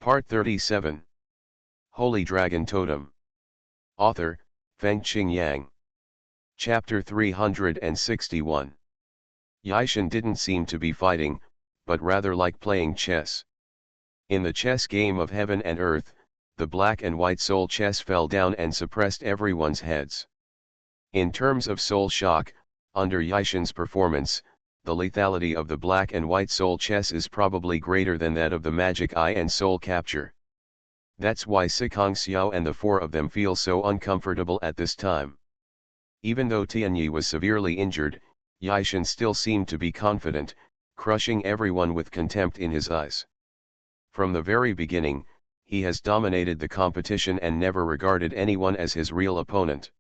Part 37. Holy Dragon Totem. Author, Fengqing Yang. Chapter 361. Yishan didn't seem to be fighting, but rather like playing chess. In the chess game of heaven and earth, the black and white soul chess fell down and suppressed everyone's heads. In terms of soul shock, under Yishan's performance, the lethality of the black and white soul chess is probably greater than that of the magic eye and soul capture. That's why Sikong Xiao and the four of them feel so uncomfortable at this time. Even though Tianyi was severely injured, Yishan still seemed to be confident, crushing everyone with contempt in his eyes. From the very beginning, he has dominated the competition and never regarded anyone as his real opponent.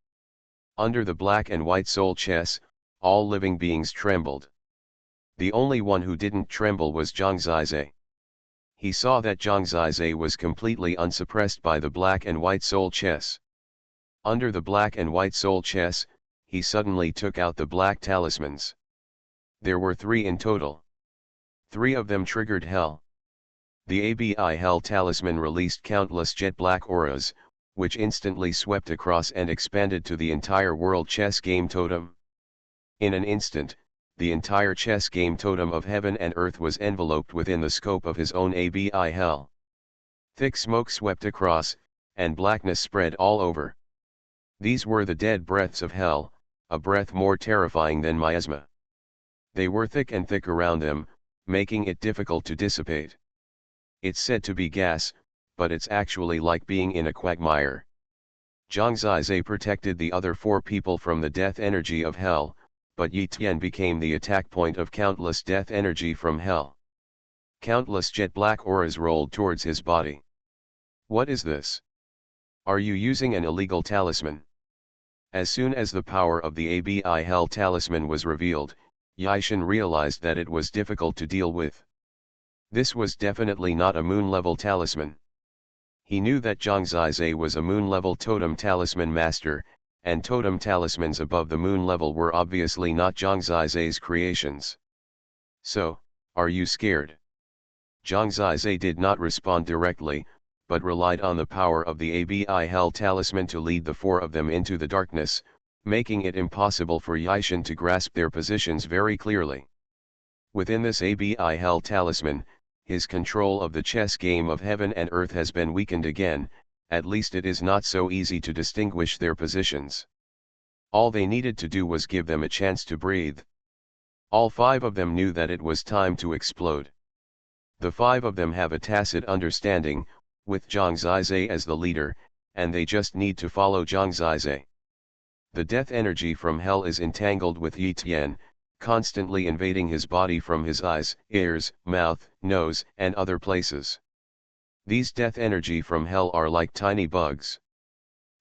Under the black and white soul chess, all living beings trembled. The only one who didn't tremble was Zhang Zizai. He saw that Zhang Zizai was completely unsuppressed by the black and white soul chess. Under the black and white soul chess, he suddenly took out the black talismans. There were 3 in total. 3 of them triggered hell. The ABI Hell talisman released countless jet black auras, which instantly swept across and expanded to the entire world chess game totem. In an instant, the entire chess game totem of heaven and earth was enveloped within the scope of his own ABI Hell. Thick smoke swept across, and blackness spread all over. These were the dead breaths of hell, a breath more terrifying than miasma. They were thick and thick around them, making it difficult to dissipate. It's said to be gas, but it's actually like being in a quagmire. Zhang Zizai protected the other 4 people from the death energy of hell, but Yi Tian became the attack point of countless death energy from hell. Countless jet black auras rolled towards his body. What is this? Are you using an illegal talisman? As soon as the power of the ABI Hell talisman was revealed, Yishan realized that it was difficult to deal with. This was definitely not a moon-level talisman. He knew that Zhang Zizai was a moon-level totem talisman master, and totem talismans above the moon level were obviously not Zhang Zizai's creations. So, are you scared? Zhang Zizai did not respond directly, but relied on the power of the ABI Hell talisman to lead the 4 of them into the darkness, making it impossible for Yishan to grasp their positions very clearly. Within this ABI Hell talisman, his control of the chess game of heaven and earth has been weakened again. At least it is not so easy to distinguish their positions. All they needed to do was give them a chance to breathe. All 5 of them knew that it was time to explode. The 5 of them have a tacit understanding, with Zhang Zizai as the leader, and they just need to follow Zhang Zizai. The death energy from hell is entangled with Yi Tian, constantly invading his body from his eyes, ears, mouth, nose, and other places. These death energy from hell are like tiny bugs.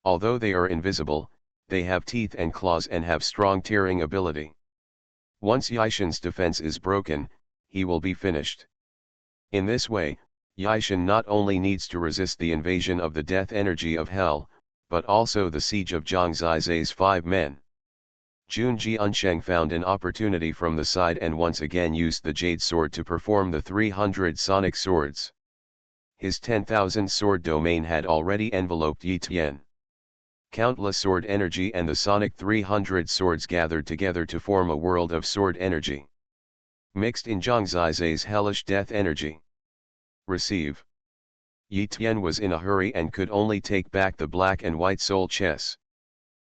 Although they are invisible, they have teeth and claws and have strong tearing ability. Once Yishan's defense is broken, he will be finished. In this way, Yishan not only needs to resist the invasion of the death energy of hell, but also the siege of Zhang Zizai's 5 men. Junji Unsheng found an opportunity from the side and once again used the Jade Sword to perform the 300 sonic swords. His 10,000 sword domain had already enveloped Yi Tian. Countless sword energy and the sonic 300 swords gathered together to form a world of sword energy. Mixed in Zhang Zizai's hellish death energy. Receive. Yi Tian was in a hurry and could only take back the black and white soul chess.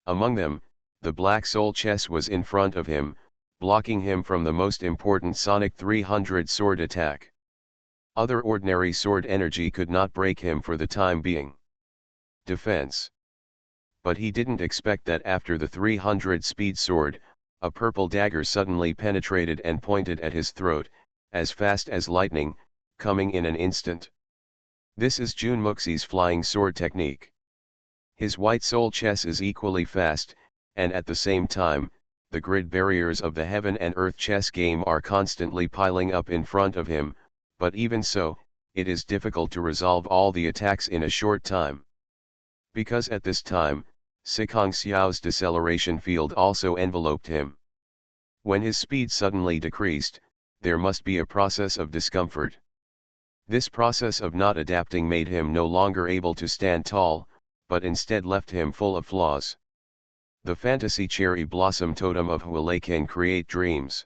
Among them, the black soul chess was in front of him, blocking him from the most important sonic 300 sword attack. Other ordinary sword energy could not break him for the time being. Defense. But he didn't expect that after the 300 speed sword, a purple dagger suddenly penetrated and pointed at his throat, as fast as lightning, coming in an instant. This is Jun Muxi's flying sword technique. His white soul chess is equally fast, and at the same time, the grid barriers of the heaven and earth chess game are constantly piling up in front of him, but even so, it is difficult to resolve all the attacks in a short time. Because at this time, Sikong Xiao's deceleration field also enveloped him. When his speed suddenly decreased, there must be a process of discomfort. This process of not adapting made him no longer able to stand tall, but instead left him full of flaws. The fantasy cherry blossom totem of Hualei can create dreams.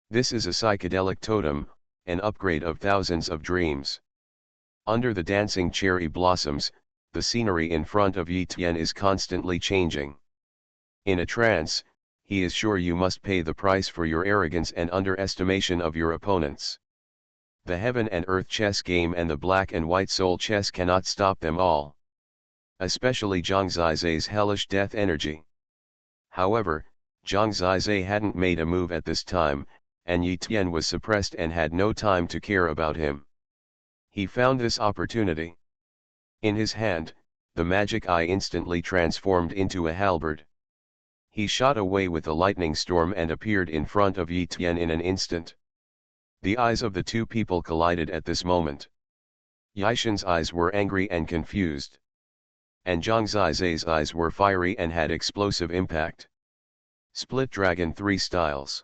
This is a psychedelic totem, an upgrade of thousands of dreams. Under the dancing cherry blossoms, the scenery in front of Yi Tian is constantly changing. In a trance, he is sure you must pay the price for your arrogance and underestimation of your opponents. The heaven and earth chess game and the black and white soul chess cannot stop them all. Especially Zhang Zizai's hellish death energy. However, Zhang Zizai hadn't made a move at this time, and Yi Tian was suppressed and had no time to care about him. He found this opportunity. In his hand, the magic eye instantly transformed into a halberd. He shot away with a lightning storm and appeared in front of Yi Tian in an instant. The eyes of the two people collided at this moment. Yishan's eyes were angry and confused. And Zhang Zizai's eyes were fiery and had explosive impact. Split Dragon 3 styles.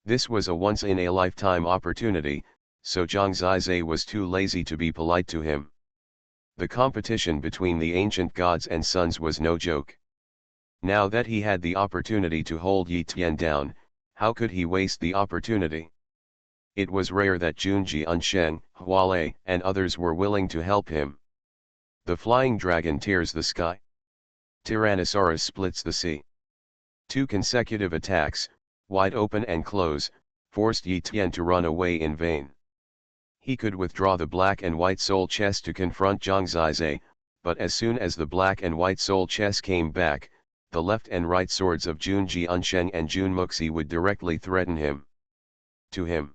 This was a once-in-a-lifetime opportunity, so Zhang Zizai was too lazy to be polite to him. The competition between the ancient gods and sons was no joke. Now that he had the opportunity to hold Yi Tian down, how could he waste the opportunity? It was rare that Junji Unsheng, Hualei, and others were willing to help him. The flying dragon tears the sky. Tyrannosaurus splits the sea. Two consecutive attacks, wide open and close, forced Yi Tian to run away in vain. He could withdraw the black and white soul chess to confront Zhang Zizai, but as soon as the black and white soul chess came back, the left and right swords of Junji Unsheng and Jun Muxi would directly threaten him. To him,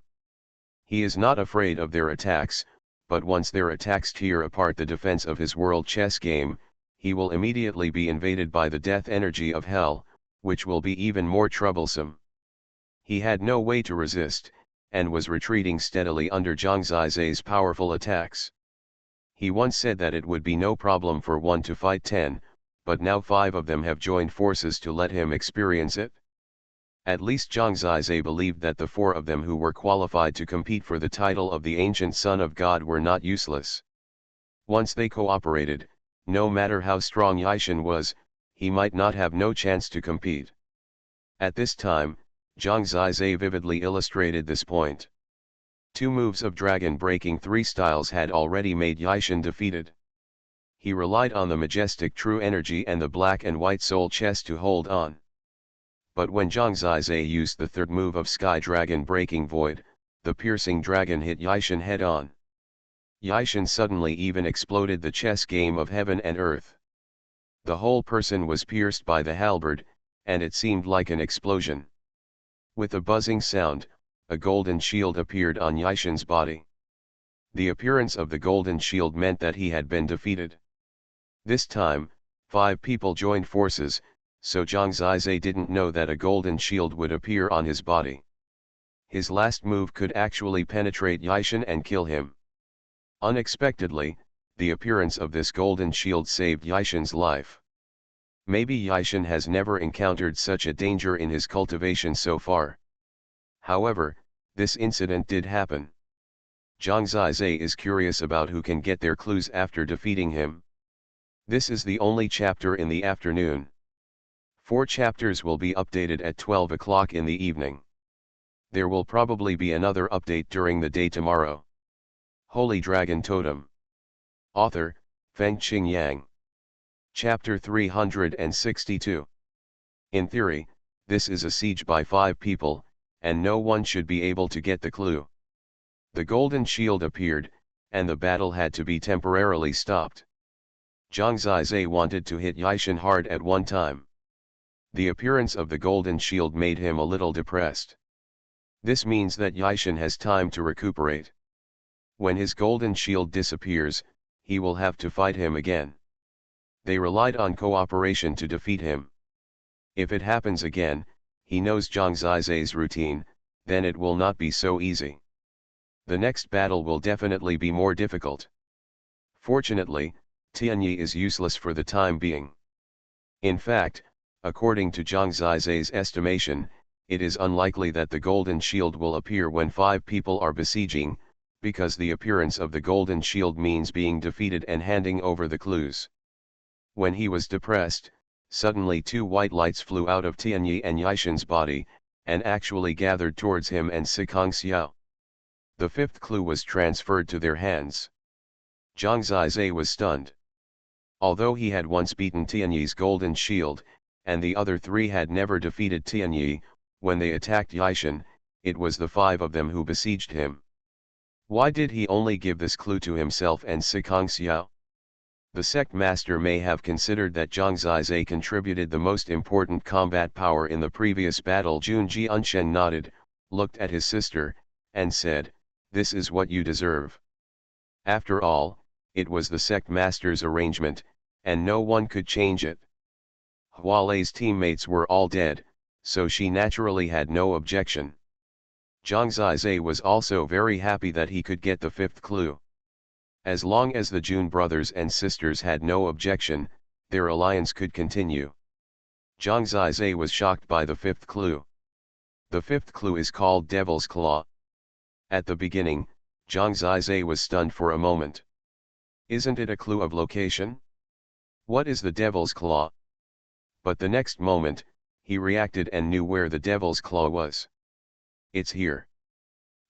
he is not afraid of their attacks, but once their attacks tear apart the defense of his world chess game, he will immediately be invaded by the death energy of hell, which will be even more troublesome. He had no way to resist, and was retreating steadily under Zhang Zizai's powerful attacks. He once said that it would be no problem for 1 to fight 10, but now 5 of them have joined forces to let him experience it. At least Zhang Zizai believed that the 4 of them who were qualified to compete for the title of the ancient son of God were not useless. Once they cooperated, no matter how strong Yishan was, he might not have no chance to compete. At this time, Zhang Zizai vividly illustrated this point. 2 moves of dragon breaking 3 styles had already made Yishan defeated. He relied on the majestic true energy and the black and white soul chess to hold on. But when Zhang Zizai used the 3rd move of Sky Dragon Breaking Void, the piercing dragon hit Yishan head on. Yishan suddenly even exploded the chess game of heaven and earth. The whole person was pierced by the halberd, and it seemed like an explosion. With a buzzing sound, a golden shield appeared on Yishan's body. The appearance of the golden shield meant that he had been defeated. This time, 5 people joined forces, so Zhang Zizai didn't know that a golden shield would appear on his body. His last move could actually penetrate Yishan and kill him. Unexpectedly, the appearance of this golden shield saved Yishan's life. Maybe Yishan has never encountered such a danger in his cultivation so far. However, this incident did happen. Zhang Zizai is curious about who can get their clues after defeating him. This is the only chapter in the afternoon. 4 chapters will be updated at 12 o'clock in the evening. There will probably be another update during the day tomorrow. Holy Dragon Totem. Author, Fengqing Yang. Chapter 362. In theory, this is a siege by 5 people, and no one should be able to get the clue. The golden shield appeared, and the battle had to be temporarily stopped. Zhang Zizai wanted to hit Yishan hard at one time. The appearance of the golden shield made him a little depressed. This means that Yishan has time to recuperate. When his golden shield disappears, he will have to fight him again. They relied on cooperation to defeat him. If it happens again, he knows Zhang Zizai's routine, then it will not be so easy. The next battle will definitely be more difficult. Fortunately, Tianyi is useless for the time being. In fact, according to Zhang Zizai's estimation, it is unlikely that the golden shield will appear when 5 people are besieging, because the appearance of the golden shield means being defeated and handing over the clues. When he was depressed, suddenly two white lights flew out of Tianyi and Yishan's body, and actually gathered towards him and Sikong Xiao. The fifth clue was transferred to their hands. Zhang Zizai was stunned. Although he had once beaten Tianyi's golden shield, and the other three had never defeated Tianyi, when they attacked Yishan, it was the five of them who besieged him. Why did he only give this clue to himself and Sikong Xiao? The sect master may have considered that Zhang Zizai contributed the most important combat power in the previous battle. Junji Unshen nodded, looked at his sister, and said, "This is what you deserve." After all, it was the sect master's arrangement, and no one could change it. Huale's teammates were all dead, so she naturally had no objection. Zhang Zizai was also very happy that he could get the fifth clue. As long as the Jun brothers and sisters had no objection, their alliance could continue. Zhang Zizai was shocked by the fifth clue. The fifth clue is called Devil's Claw. At the beginning, Zhang Zizai was stunned for a moment. Isn't it a clue of location? What is the Devil's Claw? But the next moment, he reacted and knew where the Devil's Claw was. It's here.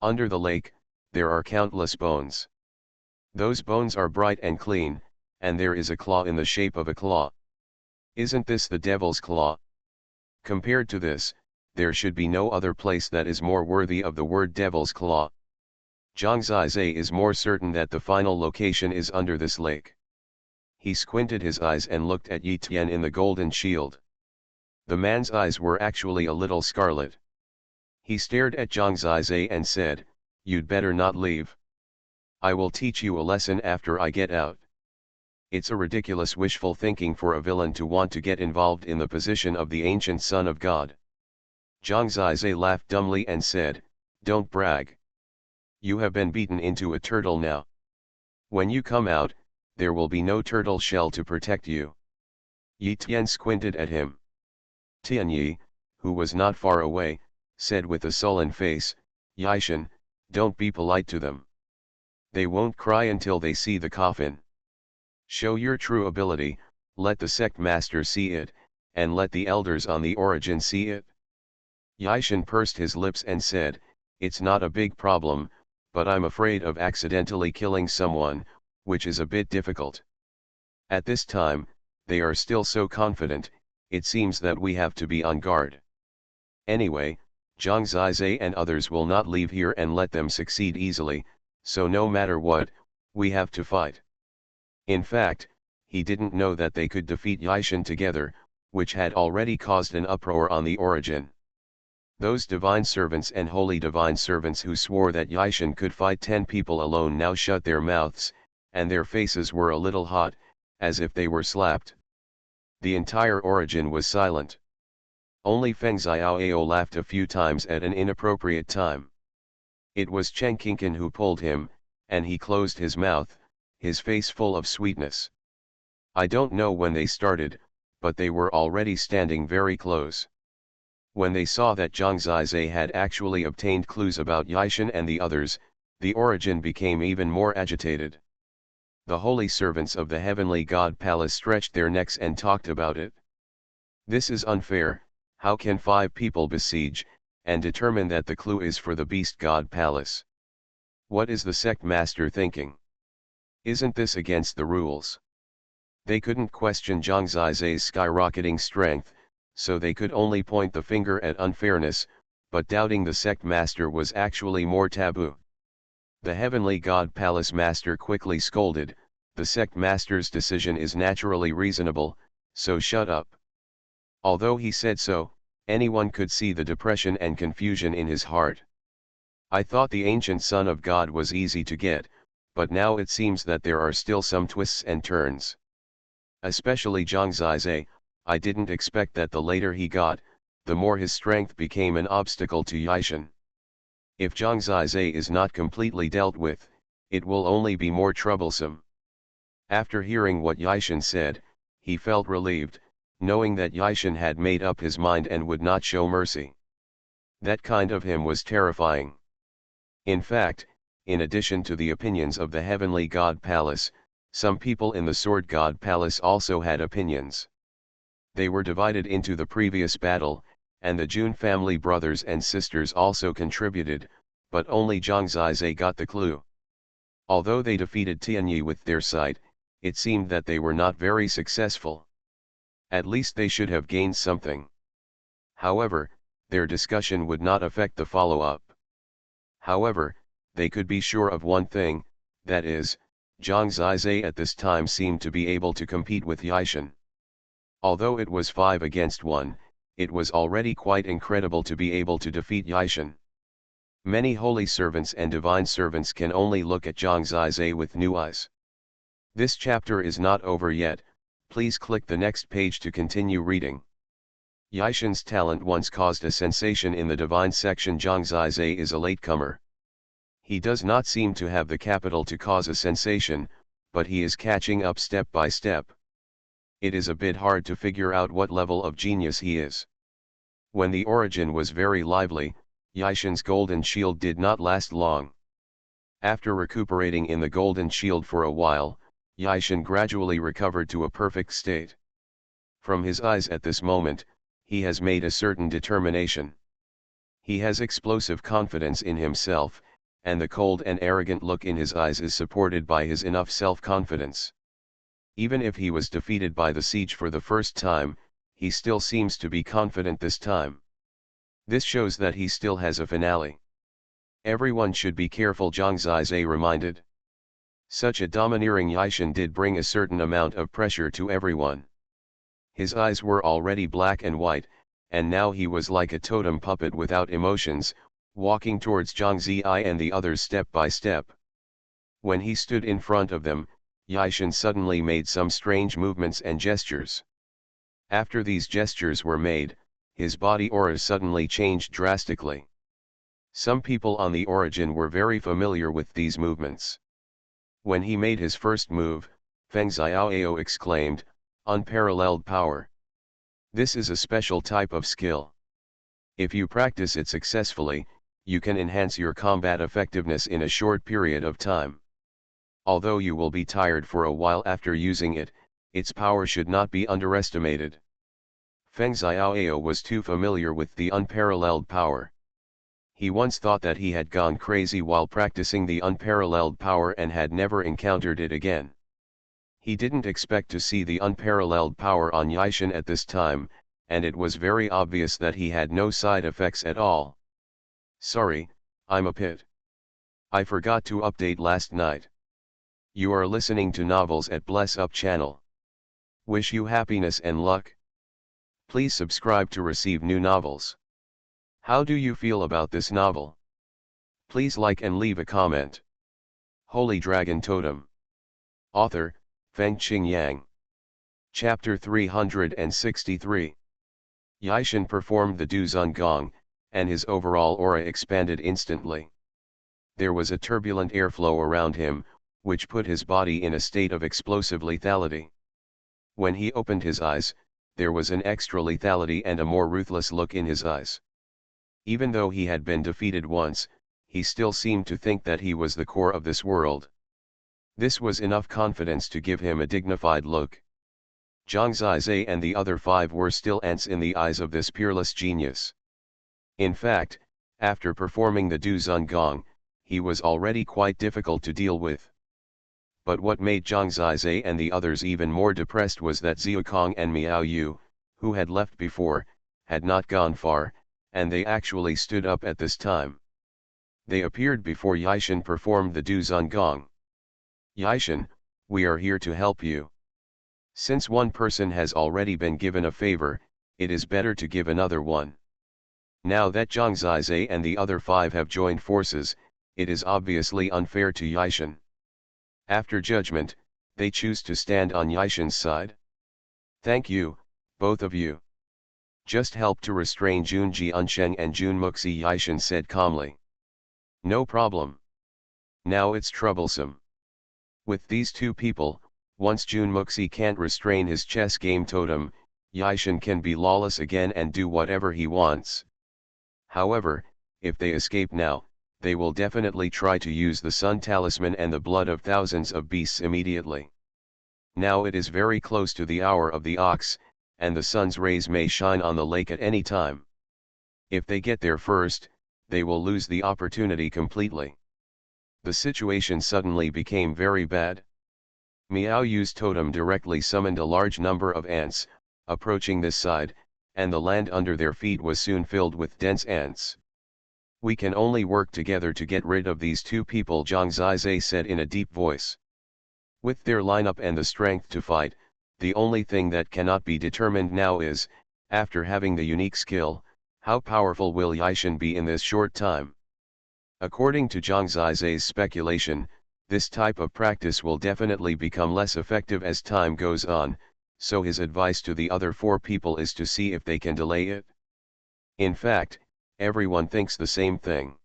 Under the lake, there are countless bones. Those bones are bright and clean, and there is a claw in the shape of a claw. Isn't this the Devil's Claw? Compared to this, there should be no other place that is more worthy of the word Devil's Claw. Zhang Zizai is more certain that the final location is under this lake. He squinted his eyes and looked at Yi Tian in the golden shield. The man's eyes were actually a little scarlet. He stared at Zhang Zizai and said, "You'd better not leave. I will teach you a lesson after I get out." It's a ridiculous wishful thinking for a villain to want to get involved in the position of the ancient son of God. Zhang Zizai laughed dumbly and said, "Don't brag. You have been beaten into a turtle now. When you come out, there will be no turtle shell to protect you." Yi Tian squinted at him. Tianyi, who was not far away, said with a sullen face, "Yishan, don't be polite to them. They won't cry until they see the coffin. Show your true ability, let the sect master see it, and let the elders on the origin see it." Yishan pursed his lips and said, "It's not a big problem, but I'm afraid of accidentally killing someone, which is a bit difficult. At this time, they are still so confident, it seems that we have to be on guard. Anyway, Zhang Zizai and others will not leave here and let them succeed easily, so no matter what, we have to fight." In fact, he didn't know that they could defeat Yishan together, which had already caused an uproar on the origin. Those divine servants and holy divine servants who swore that Yishan could fight 10 people alone now shut their mouths, and their faces were a little hot, as if they were slapped. The entire origin was silent. Only Feng Xiaoao laughed a few times at an inappropriate time. It was Chen Qingqin who pulled him, and he closed his mouth, his face full of sweetness. I don't know when they started, but they were already standing very close. When they saw that Zhang Zizai had actually obtained clues about Yishan and the others, the origin became even more agitated. The holy servants of the heavenly god palace stretched their necks and talked about it. "This is unfair. How can 5 people besiege, and determine that the clue is for the beast god palace? What is the sect master thinking? Isn't this against the rules?" They couldn't question Zhang Zizai's skyrocketing strength, so they could only point the finger at unfairness, but doubting the sect master was actually more taboo. The heavenly god palace master quickly scolded, "The sect master's decision is naturally reasonable, so shut up." Although he said so, anyone could see the depression and confusion in his heart. "I thought the ancient son of God was easy to get, but now it seems that there are still some twists and turns. Especially Zhang Zizai, I didn't expect that the later he got, the more his strength became an obstacle to Yishan. If Zhang Zizai is not completely dealt with, it will only be more troublesome." After hearing what Yishan said, he felt relieved, knowing that Yishan had made up his mind and would not show mercy. That kind of him was terrifying. In fact, in addition to the opinions of the Heavenly God Palace, some people in the Sword God Palace also had opinions. They were divided into the previous battle, and the Jun family brothers and sisters also contributed, but only Zhang Zizai got the clue. Although they defeated Tianyi with their sight, it seemed that they were not very successful. At least they should have gained something. However, their discussion would not affect the follow-up. However, they could be sure of one thing, that is, Zhang Zizai at this time seemed to be able to compete with Yaishan. Although it was 5 against 1, it was already quite incredible to be able to defeat Yaishan. Many holy servants and divine servants can only look at Zhang Zizai with new eyes. This chapter is not over yet, please click the next page to continue reading. Yaishan's talent once caused a sensation in the divine section. Zhang Zizai is a latecomer. He does not seem to have the capital to cause a sensation, but he is catching up step by step. It is a bit hard to figure out what level of genius he is. When the origin was very lively, Yaishan's golden shield did not last long. After recuperating in the golden shield for a while, Yaishan gradually recovered to a perfect state. From his eyes at this moment, he has made a certain determination. He has explosive confidence in himself, and the cold and arrogant look in his eyes is supported by his enough self-confidence. Even if he was defeated by the siege for the first time, he still seems to be confident this time. This shows that he still has a finale. Everyone should be careful, Zhang Zizai reminded. Such a domineering Yaishan did bring a certain amount of pressure to everyone. His eyes were already black and white, and now he was like a totem puppet without emotions, walking towards Zhang Zizai and the others step by step. When he stood in front of them, Yaishan suddenly made some strange movements and gestures. After these gestures were made, his body aura suddenly changed drastically. Some people on the origin were very familiar with these movements. When he made his first move, Feng Xiaoao exclaimed, "Unparalleled power! This is a special type of skill. If you practice it successfully, you can enhance your combat effectiveness in a short period of time. Although you will be tired for a while after using it, its power should not be underestimated." Feng Xiaoao was too familiar with the unparalleled power. He once thought that he had gone crazy while practicing the unparalleled power and had never encountered it again. He didn't expect to see the unparalleled power on Yaishan at this time, and it was very obvious that he had no side effects at all. "Sorry, I'm a pit. I forgot to update last night." You are listening to novels at Bless Up channel. Wish you happiness and luck. Please subscribe to receive new novels. How do you feel about this novel? Please like and leave a comment. Holy Dragon Totem. Author, Fengqing Yang. Chapter 363. Yaishan performed the Duzun Gong, and his overall aura expanded instantly. There was a turbulent airflow around him, which put his body in a state of explosive lethality. When he opened his eyes, there was an extra lethality and a more ruthless look in his eyes. Even though he had been defeated once, he still seemed to think that he was the core of this world. This was enough confidence to give him a dignified look. Zhang Zizai and the other 5 were still ants in the eyes of this peerless genius. In fact, after performing the Duzun Gong, he was already quite difficult to deal with. But what made Zhang Zizai and the others even more depressed was that Xiaokong and Miao Yu, who had left before, had not gone far, and they actually stood up at this time. They appeared before Yaishan performed the Duzun Gong. "Yaishan, we are here to help you. Since one person has already been given a favor, it is better to give another one. Now that Zhang Zizai and the other 5 have joined forces, it is obviously unfair to Yaishan. After judgment, they choose to stand on Yaishan's side. Thank you, both of you. Just help to restrain Junji Unsheng and Junmuxi," Yaishan said calmly. "No problem. Now it's troublesome. With these 2 people, once Junmuxi can't restrain his chess game Totem, Yaishan can be lawless again and do whatever he wants. However, if they escape now, they will definitely try to use the Sun Talisman and the blood of thousands of beasts immediately. Now it is very close to the hour of the ox, and the sun's rays may shine on the lake at any time. If they get there first, they will lose the opportunity completely. The situation suddenly became very bad. Miao Yu's totem directly summoned a large number of ants, approaching this side, and the land under their feet was soon filled with dense ants. "We can only work together to get rid of these two people," Zhang Zizai said in a deep voice. "With their lineup and the strength to fight, the only thing that cannot be determined now is, after having the unique skill, how powerful will Yishan be in this short time?" According to Zhang Zizai's speculation, this type of practice will definitely become less effective as time goes on, so his advice to the other four people is to see if they can delay it. In fact, everyone thinks the same thing.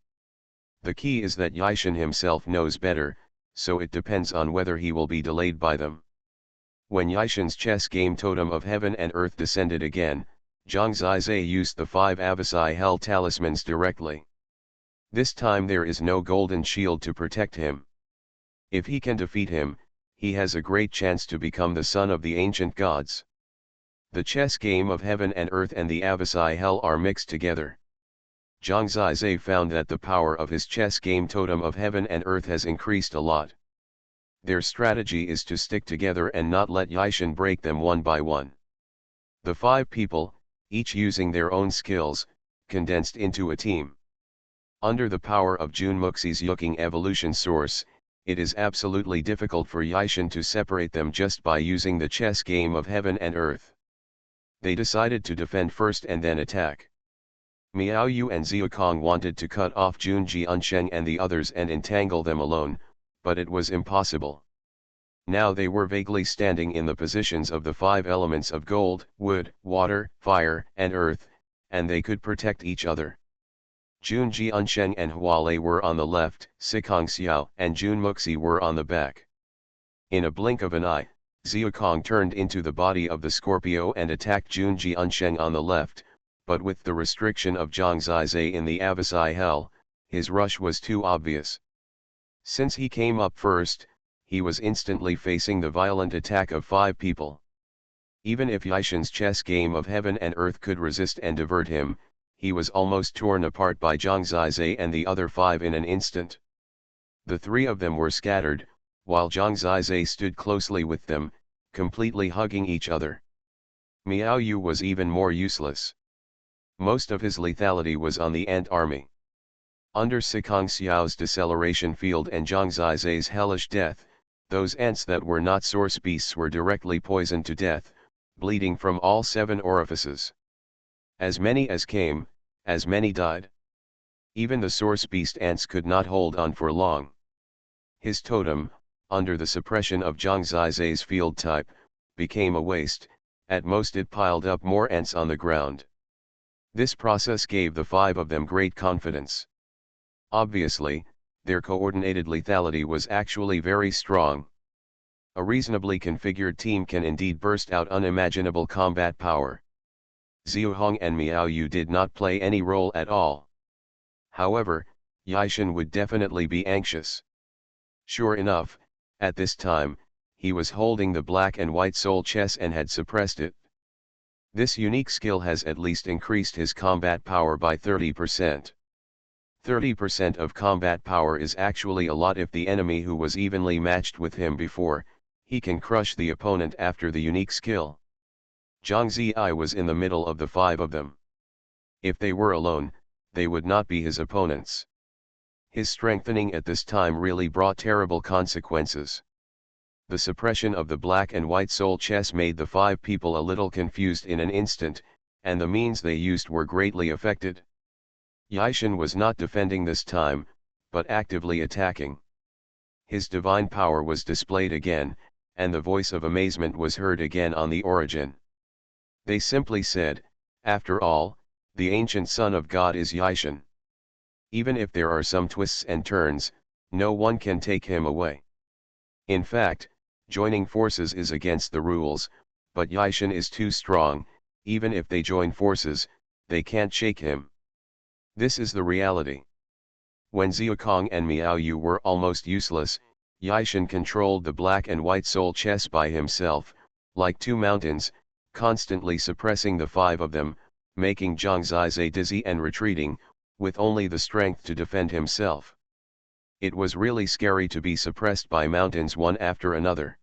The key is that Yishan himself knows better, so it depends on whether he will be delayed by them. When Yishan's chess game Totem of Heaven and Earth descended again, Zhang Zizai used the 5 Avicii Hell talismans directly. This time there is no golden shield to protect him. If he can defeat him, he has a great chance to become the son of the ancient gods. The chess game of Heaven and Earth and the Avicii Hell are mixed together. Zhang Zizai found that the power of his chess game Totem of Heaven and Earth has increased a lot. Their strategy is to stick together and not let Yishan break them one by one. The 5 people, each using their own skills, condensed into a team. Under the power of Junmuxi's Yuking evolution source, it is absolutely difficult for Yishan to separate them just by using the chess game of Heaven and Earth. They decided to defend first and then attack. Miao Yu and Xiaokong wanted to cut off Junji Unsheng and the others and entangle them alone, but it was impossible. Now they were vaguely standing in the positions of the 5 elements of gold, wood, water, fire, and earth, and they could protect each other. Junji Unsheng and Hualei were on the left, Sikong Xiao and Junmuxi were on the back. In a blink of an eye, Xiaokong turned into the body of the Scorpio and attacked Junji Unsheng on the left, but with the restriction of Zhang Zizai in the Avicii Hell, his rush was too obvious. Since he came up first, he was instantly facing the violent attack of 5 people. Even if Yishan's chess game of Heaven and Earth could resist and divert him, he was almost torn apart by Zhang Zizai and the other 5 in an instant. The 3 of them were scattered, while Zhang Zizai stood closely with them, completely hugging each other. Miao Yu was even more useless. Most of his lethality was on the ant army. Under Sikong Xiao's deceleration field and Zhang Zizai's hellish death, those ants that were not source beasts were directly poisoned to death, bleeding from all 7 orifices. As many as came, as many died. Even the source beast ants could not hold on for long. His totem, under the suppression of Zhang Zizai's field type, became a waste. At most it piled up more ants on the ground. This process gave the 5 of them great confidence. Obviously, their coordinated lethality was actually very strong. A reasonably configured team can indeed burst out unimaginable combat power. Xiaohong and Miao Yu did not play any role at all. However, Yishan would definitely be anxious. Sure enough, at this time, he was holding the black and white soul chess and had suppressed it. This unique skill has at least increased his combat power by 30%. 30% of combat power is actually a lot if the enemy who was evenly matched with him before, he can crush the opponent after the unique skill. Zhang Zizai was in the middle of the 5 of them. If they were alone, they would not be his opponents. His strengthening at this time really brought terrible consequences. The suppression of the black and white soul chess made the 5 people a little confused in an instant, and the means they used were greatly affected. Yishan was not defending this time, but actively attacking. His divine power was displayed again, and the voice of amazement was heard again on the origin. They simply said, "After all, the ancient son of God is Yishan. Even if there are some twists and turns, no one can take him away. In fact, joining forces is against the rules, but Yishan is too strong, even if they join forces, they can't shake him. This is the reality." When Xiaokong and Miao Yu were almost useless, Yaishan controlled the black and white soul chess by himself, like two mountains, constantly suppressing the five of them, making Zhang Zizai dizzy and retreating, with only the strength to defend himself. It was really scary to be suppressed by mountains one after another.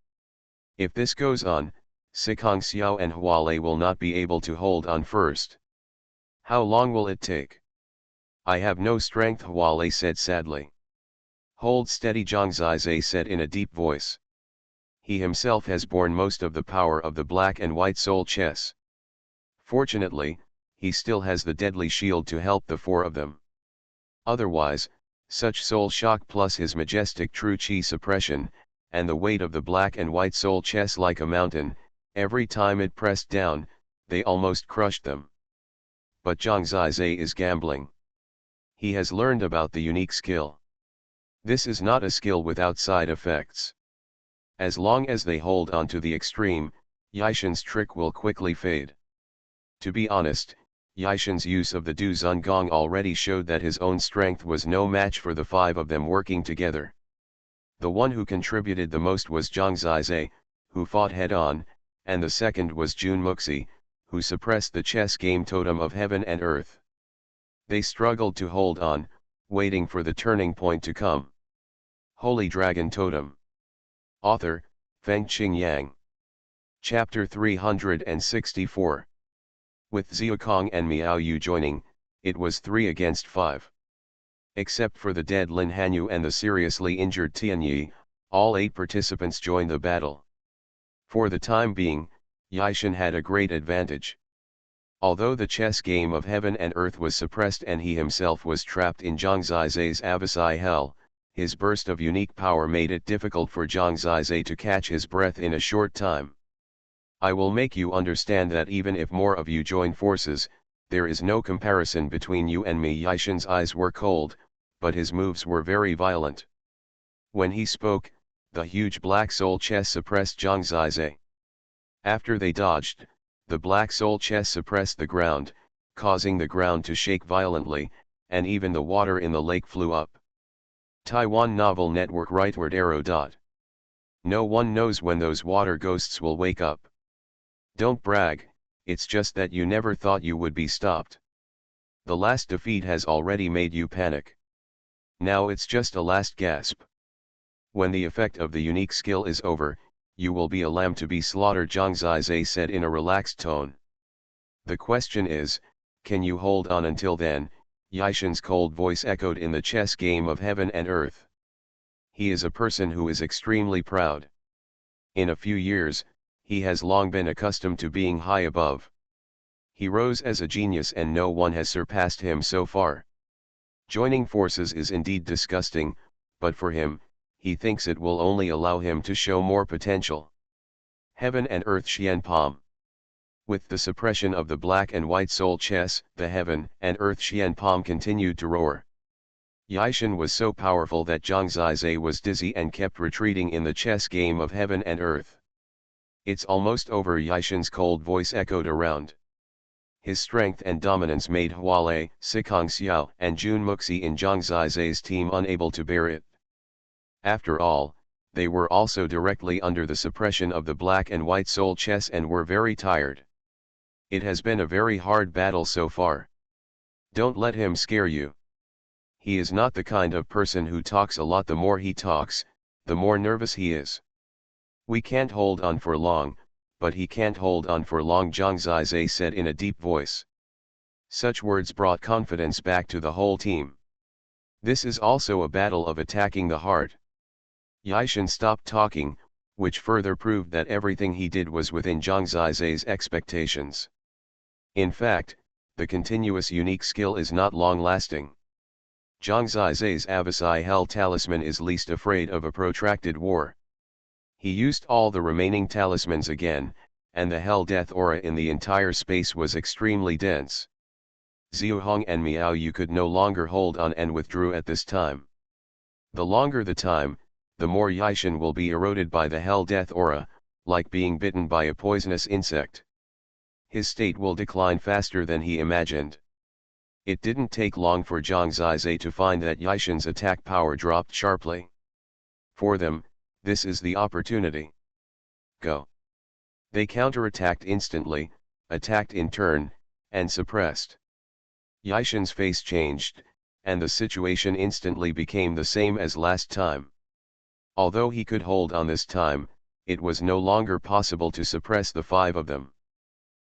If this goes on, Sikong Xiao and Hualei will not be able to hold on first. How long will it take? I have no strength, Hualei said sadly. Hold steady, Zhang Zizai said in a deep voice. He himself has borne most of the power of the black and white soul chess. Fortunately, he still has the deadly shield to help the four of them. Otherwise, such soul shock plus his majestic true chi suppression, and the weight of the black and white soul chess like a mountain, every time it pressed down, they almost crushed them. But Zhang Zizai is gambling. He has learned about the unique skill. This is not a skill without side effects. As long as they hold on to the extreme, Yaishan's trick will quickly fade. To be honest, Yaishan's use of the Du Zun Gong already showed that his own strength was no match for the five of them working together. The one who contributed the most was Zhang Zizai, who fought head-on, and the second was Jun Muxi, who suppressed the chess game Totem of Heaven and Earth. They struggled to hold on, waiting for the turning point to come. Holy Dragon Totem. Author, Fengqing Yang. Chapter 364. With Xiaokong and Miao Yu joining, it was 3 against 5. Except for the dead Lin Hanyu and the seriously injured Tianyi, all 8 participants joined the battle. For the time being, Yaishan had a great advantage. Although the chess game of heaven and earth was suppressed and he himself was trapped in Zhang Zizai's Abyssal Hell, his burst of unique power made it difficult for Zhang Zizai to catch his breath in a short time. I will make you understand that even if more of you join forces, there is no comparison between you and me. Yaishan's eyes were cold, but his moves were very violent. When he spoke, the huge black soul chess suppressed Zhang Zizai. After they dodged, the black soul chess suppressed the ground, causing the ground to shake violently, and even the water in the lake flew up. Taiwan Novel Network Rightward Arrow. No one knows when those water ghosts will wake up. Don't brag, it's just that you never thought you would be stopped. The last defeat has already made you panic. Now it's just a last gasp. When the effect of the unique skill is over, you will be a lamb to be slaughtered, Zhang Zizai said in a relaxed tone. The question is, can you hold on until then? Yaishan's cold voice echoed in the chess game of heaven and earth. He is a person who is extremely proud. In a few years, he has long been accustomed to being high above. He rose as a genius and no one has surpassed him so far. Joining forces is indeed disgusting, but for him, he thinks it will only allow him to show more potential. Heaven and Earth Xianpom. With the suppression of the black and white soul chess, the Heaven and Earth Xianpom continued to roar. Yaishan was so powerful that Zhang Zizai was dizzy and kept retreating in the chess game of heaven and earth. It's almost over, Yaishan's cold voice echoed around. His strength and dominance made Hualei, Sikong Xiao and Jun Muxi in Zhang Zizai's team unable to bear it. After all, they were also directly under the suppression of the black and white soul chess and were very tired. It has been a very hard battle so far. Don't let him scare you. He is not the kind of person who talks a lot. The more he talks, the more nervous he is. We can't hold on for long, but he can't hold on for long, Zhang Zizai said in a deep voice. Such words brought confidence back to the whole team. This is also a battle of attacking the heart. Yaishan stopped talking, which further proved that everything he did was within Zhang Zizai's expectations. In fact, the continuous unique skill is not long-lasting. Zhang Zizai's Abyssal Hell talisman is least afraid of a protracted war. He used all the remaining talismans again, and the Hell Death aura in the entire space was extremely dense. Xiaokong and Miao Yu could no longer hold on and withdrew at this time. The longer the time, the more Yaishan will be eroded by the Hell Death aura, like being bitten by a poisonous insect. His state will decline faster than he imagined. It didn't take long for Zhang Zizai to find that Yishan's attack power dropped sharply. For them, this is the opportunity. Go. They counterattacked instantly, attacked in turn, and suppressed. Yishan's face changed, and the situation instantly became the same as last time. Although he could hold on this time, it was no longer possible to suppress the 5 of them.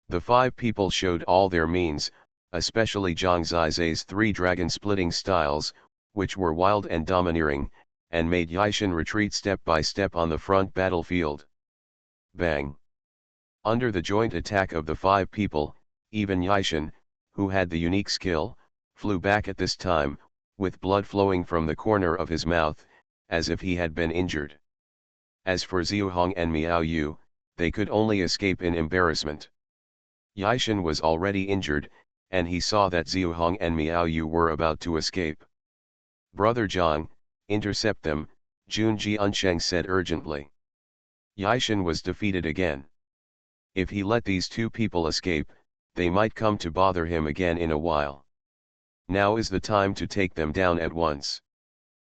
The 5 people showed all their means, especially Zhang Zizai's 3 dragon-splitting styles, which were wild and domineering, and made Yishan retreat step by step on the front battlefield. Bang! Under the joint attack of the 5 people, even Yishan, who had the unique skill, flew back at this time, with blood flowing from the corner of his mouth, as if he had been injured. As for Xuanhuan and Miao Yu, they could only escape in embarrassment. Yishan was already injured, and he saw that Xuanhuan and Miao Yu were about to escape. "Brother Zhang, intercept them," Junji Unsheng said urgently. Yishan was defeated again. If he let these 2 people escape, they might come to bother him again in a while. Now is the time to take them down at once.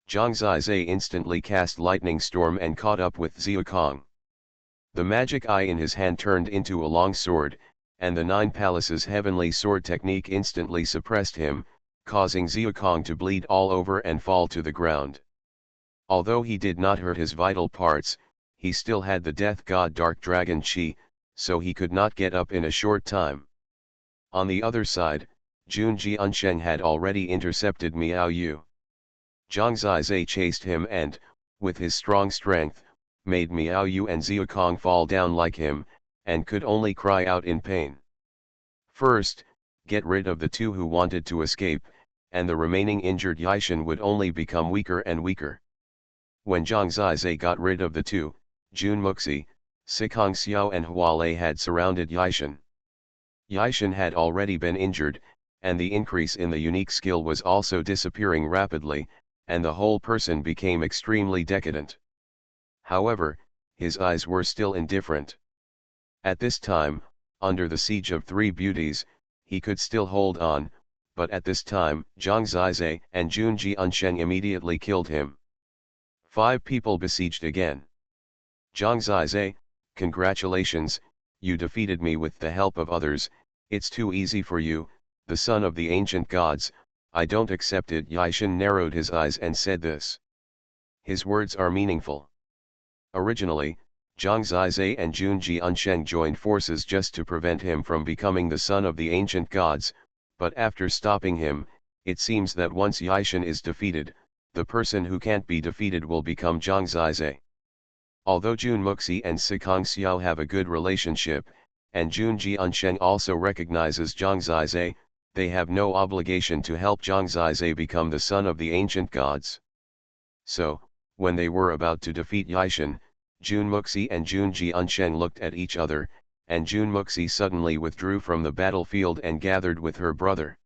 Zhang Zizai instantly cast Lightning Storm and caught up with Xuanhuan. The magic eye in his hand turned into a long sword, and the 9 Palaces heavenly sword technique instantly suppressed him, causing Xuanhuan to bleed all over and fall to the ground. Although he did not hurt his vital parts, he still had the death god Dark Dragon Qi, so he could not get up in a short time. On the other side, Junji Unsheng had already intercepted Miao Yu. Zhang Zizai chased him and, with his strong strength, made Miao Yu and Xuanhuan fall down like him, and could only cry out in pain. First, get rid of the 2 who wanted to escape, and the remaining injured Yishan would only become weaker and weaker. When Zhang Zizai got rid of the 2, Jun Muxi, Sikong Xiao and Hualei had surrounded Yishan. Yishan had already been injured, and the increase in the unique skill was also disappearing rapidly, and the whole person became extremely decadent. However, his eyes were still indifferent. At this time, under the siege of 3 beauties, he could still hold on, but at this time, Zhang Zizai and Junji Unsheng immediately killed him. 5 people besieged again. Zhang Zizai, congratulations, you defeated me with the help of others. It's too easy for you, the son of the ancient gods. I don't accept it. Yishan narrowed his eyes and said this. His words are meaningful. Originally, Zhang Zizai and Junji Unsheng joined forces just to prevent him from becoming the son of the ancient gods, but after stopping him, it seems that once Yishan is defeated, the person who can't be defeated will become Zhang Zizai. Although Jun Muxi and Sikong Xiao have a good relationship, and Junji Unsheng also recognizes Zhang Zizai, they have no obligation to help Zhang Zizai become the son of the ancient gods. So, when they were about to defeat Yishan, Jun Muxi and Junji Unsheng looked at each other, and Jun Muxi suddenly withdrew from the battlefield and gathered with her brother.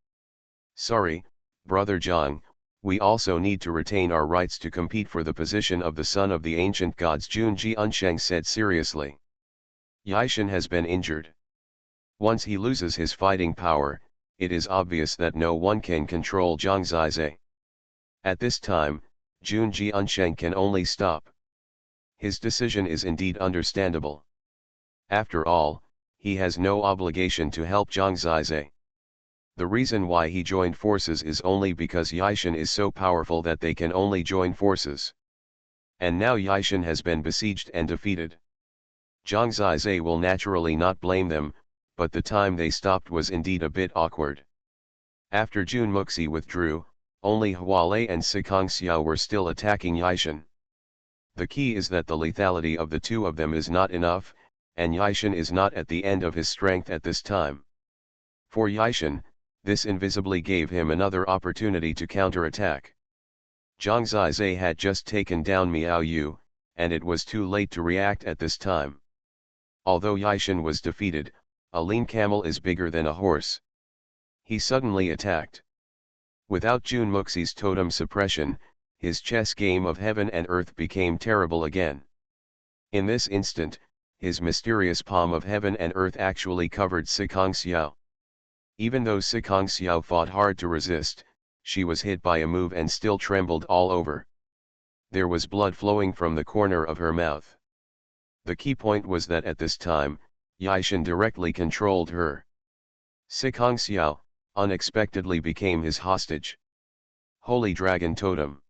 "Sorry, brother Zhang, we also need to retain our rights to compete for the position of the son of the ancient gods," Junji Unsheng said seriously. Yishan has been injured. Once he loses his fighting power, it is obvious that no one can control Zhang Zizai. At this time, Junji Unsheng can only stop. His decision is indeed understandable. After all, he has no obligation to help Zhang Zizai. The reason why he joined forces is only because Yishan is so powerful that they can only join forces. And now Yishan has been besieged and defeated. Zhang Zizai will naturally not blame them, but the time they stopped was indeed a bit awkward. After Jun Muxi withdrew, only Hualei and Sikong Xiao were still attacking Yishan. The key is that the lethality of the 2 of them is not enough, and Yishan is not at the end of his strength at this time. For Yishan, this invisibly gave him another opportunity to counterattack. Zhang Zizai had just taken down Miao Yu, and it was too late to react at this time. Although Yishan was defeated, a lean camel is bigger than a horse. He suddenly attacked. Without Jun Muxi's totem suppression, his chess game of heaven and earth became terrible again. In this instant, his mysterious palm of heaven and earth actually covered Sikong Xiao. Even though Sicongxiao fought hard to resist, she was hit by a move and still trembled all over. There was blood flowing from the corner of her mouth. The key point was that at this time, Yaishan directly controlled her. Sicongxiao unexpectedly became his hostage. Holy Dragon Totem.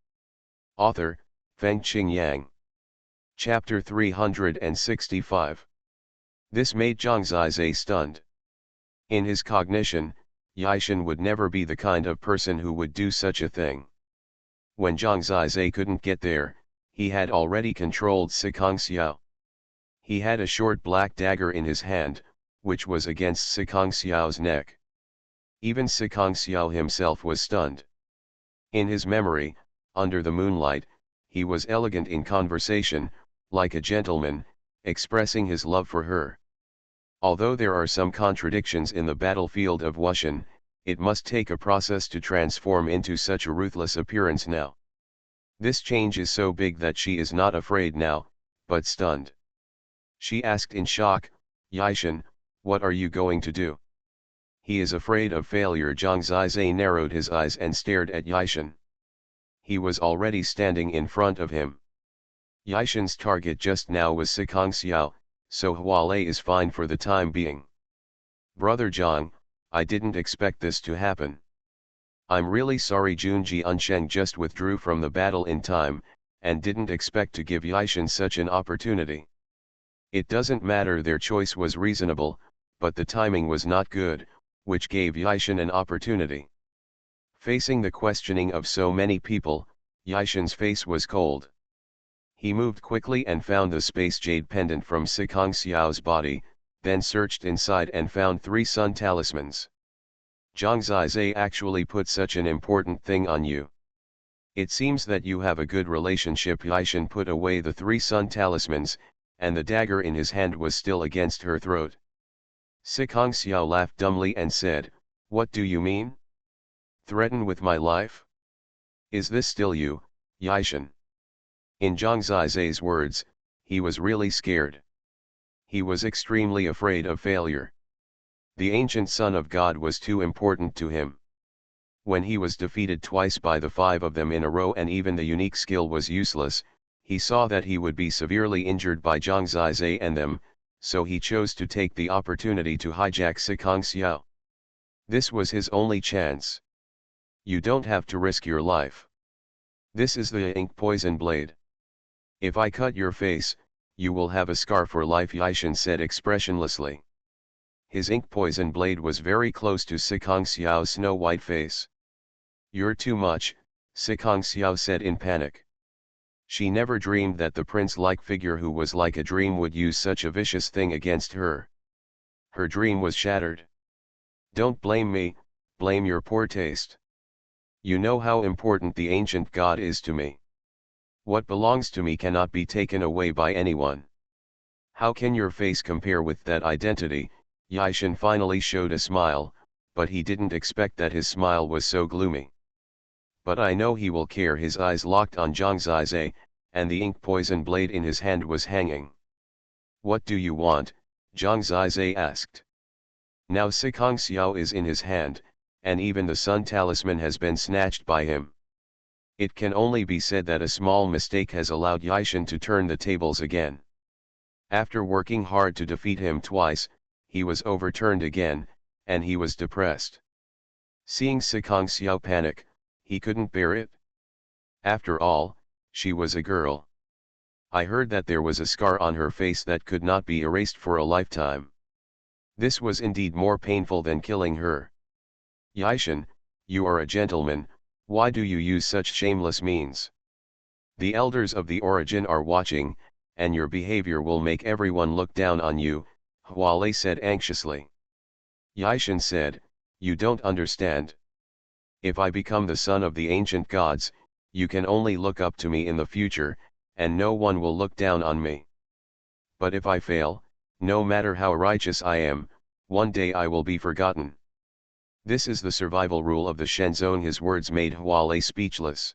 Author, Fengqing Yang. Chapter 365. This made Zhang Zizai stunned. In his cognition, Yaishan would never be the kind of person who would do such a thing. When Zhang Zizai couldn't get there, he had already controlled Sicongxiao. He had a short black dagger in his hand, which was against Sicongxiao's neck. Even Sicongxiao himself was stunned. In his memory, under the moonlight, he was elegant in conversation, like a gentleman, expressing his love for her. Although there are some contradictions in the battlefield of Wushan, it must take a process to transform into such a ruthless appearance now. This change is so big that she is not afraid now, but stunned. She asked in shock, Yaishan, what are you going to do? He is afraid of failure. Zhang Zizai narrowed his eyes and stared at Yaishan. He was already standing in front of him. Yaishan's target just now was Sicongxiao, so Hualei is fine for the time being. Brother Zhang, I didn't expect this to happen. I'm really sorry. Junji Unsheng just withdrew from the battle in time, and didn't expect to give Yaishan such an opportunity. It doesn't matter, their choice was reasonable, but the timing was not good, which gave Yaishan an opportunity. Facing the questioning of so many people, Yaishan's face was cold. He moved quickly and found the space jade pendant from Sicongxiao's body, then searched inside and found 3 sun talismans. Zhang Zizai actually put such an important thing on you. It seems that you have a good relationship. Yaishan put away the 3 sun talismans, and the dagger in his hand was still against her throat. Sicongxiao laughed dumbly and said, what do you mean? Threaten with my life? Is this still you, Yaishan? In Zhang Zizai's words, he was really scared. He was extremely afraid of failure. The ancient son of God was too important to him. When he was defeated twice by the 5 of them in a row and even the unique skill was useless, he saw that he would be severely injured by Zhang Zizai and them, so he chose to take the opportunity to hijack Sicongxiao. This was his only chance. You don't have to risk your life. This is the ink poison blade. If I cut your face, you will have a scar for life, Yaishan said expressionlessly. His ink poison blade was very close to Sicongxiao's snow-white face. You're too much, Sicongxiao said in panic. She never dreamed that the prince-like figure who was like a dream would use such a vicious thing against her. Her dream was shattered. Don't blame me, blame your poor taste. You know how important the ancient god is to me. What belongs to me cannot be taken away by anyone. How can your face compare with that identity? Yaishan finally showed a smile, but he didn't expect that his smile was so gloomy. But I know he will care. His eyes locked on Zhang Zizai, and the ink poison blade in his hand was hanging. What do you want? Zhang Zizai asked. Now Sicongxiao is in his hand, and even the sun talisman has been snatched by him. It can only be said that a small mistake has allowed Yaishan to turn the tables again. After working hard to defeat him twice, he was overturned again, and he was depressed. Seeing Sicongxiao panic, he couldn't bear it. After all, she was a girl. I heard that there was a scar on her face that could not be erased for a lifetime. This was indeed more painful than killing her. Yaishan, you are a gentleman, why do you use such shameless means? The elders of the origin are watching, and your behavior will make everyone look down on you, Hualei said anxiously. Yaishan said, you don't understand. If I become the son of the ancient gods, you can only look up to me in the future, and no one will look down on me. But if I fail, no matter how righteous I am, one day I will be forgotten. This is the survival rule of the Shen Zone. His words made Hualei speechless.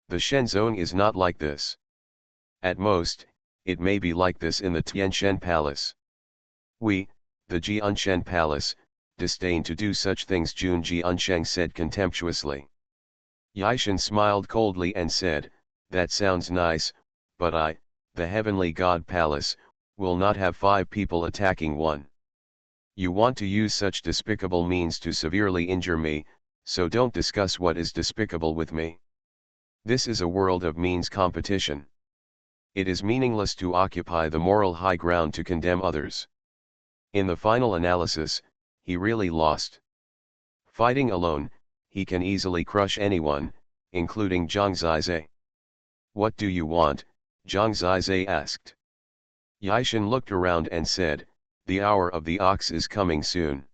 The Shen Zone is not like this. At most, it may be like this in the Tianshen Palace. We, the Jianshen Palace, disdain to do such things, Junji Unsheng said contemptuously. Yaishan smiled coldly and said, that sounds nice, but I, the heavenly god palace, will not have 5 people attacking one. You want to use such despicable means to severely injure me, so don't discuss what is despicable with me. This is a world of means competition. It is meaningless to occupy the moral high ground to condemn others. In the final analysis, he really lost. Fighting alone, he can easily crush anyone, including Zhang Zizai. What do you want? Zhang Zizai asked. Yaishan looked around and said, the hour of the ox is coming soon.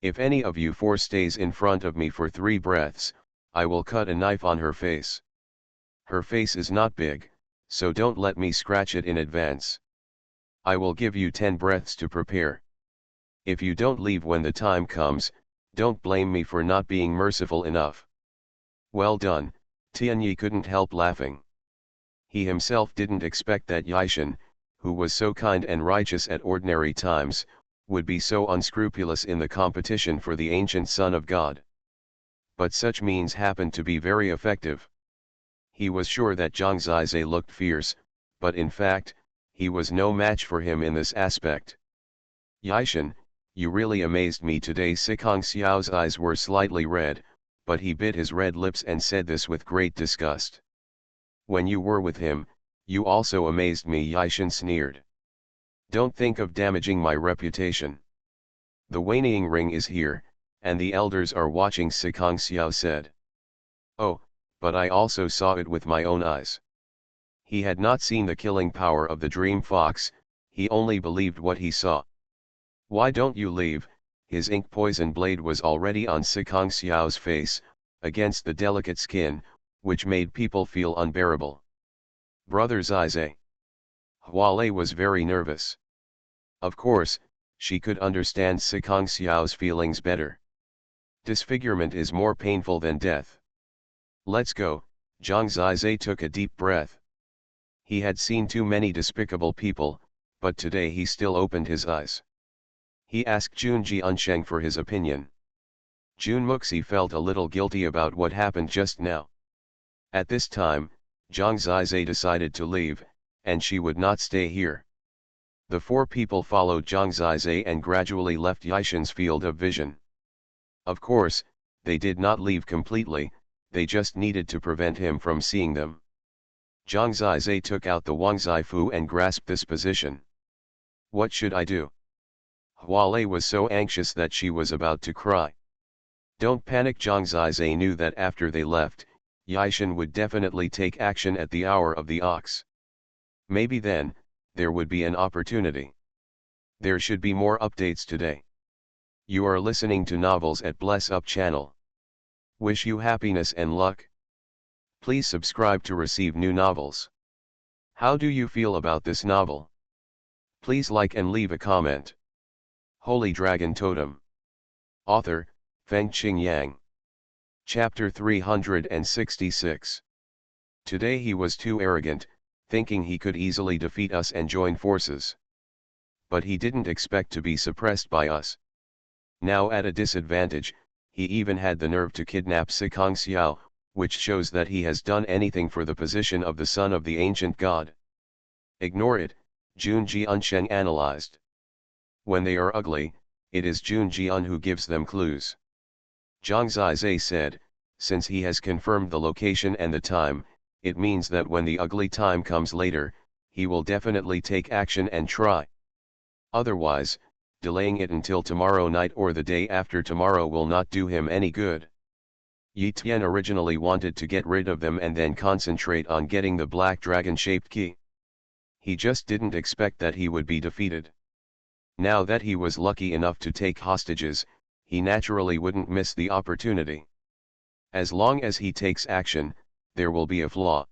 If any of you 4 stays in front of me for 3 breaths, I will cut a knife on her face. Her face is not big, so don't let me scratch it in advance. I will give you 10 breaths to prepare. If you don't leave when the time comes, don't blame me for not being merciful enough. Well done, Tianyi couldn't help laughing. He himself didn't expect that Yaishan, who was so kind and righteous at ordinary times, would be so unscrupulous in the competition for the ancient Son of God. But such means happened to be very effective. He was sure that Zhang Zizai looked fierce, but in fact, he was no match for him in this aspect. Yaishan, you really amazed me today. Sikong Xiao's eyes were slightly red, but he bit his red lips and said this with great disgust. When you were with him, you also amazed me, Yaishan sneered. Don't think of damaging my reputation. The Wanying ring is here, and the elders are watching, Sikong Xiao said. Oh, but I also saw it with my own eyes. He had not seen the killing power of the dream fox, he only believed what he saw. Why don't you leave? His ink poison blade was already on Sikong Xiao's face, against the delicate skin, which made people feel unbearable. Brother Zizai. Hualei was very nervous. Of course, she could understand Sikong Xiao's feelings better. Disfigurement is more painful than death. Let's go. Zhang Zizai took a deep breath. He had seen too many despicable people, but today he still opened his eyes. He asked Junji Unsheng for his opinion. Jun Muxi felt a little guilty about what happened just now. At this time, Zhang Zizai decided to leave, and she would not stay here. The 4 people followed Zhang Zizai and gradually left Yaishan's field of vision. Of course, they did not leave completely, they just needed to prevent him from seeing them. Zhang Zizai took out the Wang Zifu and grasped this position. What should I do? Hualei was so anxious that she was about to cry. Don't panic. Zhang Zizai knew that after they left, Yaishan would definitely take action at the hour of the ox. Maybe then, there would be an opportunity. There should be more updates today. You are listening to Novels at Bless Up channel. Wish you happiness and luck. Please subscribe to receive new novels. How do you feel about this novel? Please like and leave a comment. Holy Dragon Totem. Author, Fengqing Yang. Chapter 366. Today he was too arrogant, thinking he could easily defeat us and join forces. But he didn't expect to be suppressed by us. Now at a disadvantage, he even had the nerve to kidnap Sikong Xiao, which shows that he has done anything for the position of the son of the ancient god. Ignore it, Junji Unsheng analyzed. When they are ugly, it is Junji Un who gives them clues. Zhang Zizai said, since he has confirmed the location and the time, it means that when the ugly time comes later, he will definitely take action and try. Otherwise, delaying it until tomorrow night or the day after tomorrow will not do him any good. Yi Tian originally wanted to get rid of them and then concentrate on getting the black dragon-shaped key. He just didn't expect that he would be defeated. Now that he was lucky enough to take hostages, he naturally wouldn't miss the opportunity. As long as he takes action, there will be a flaw.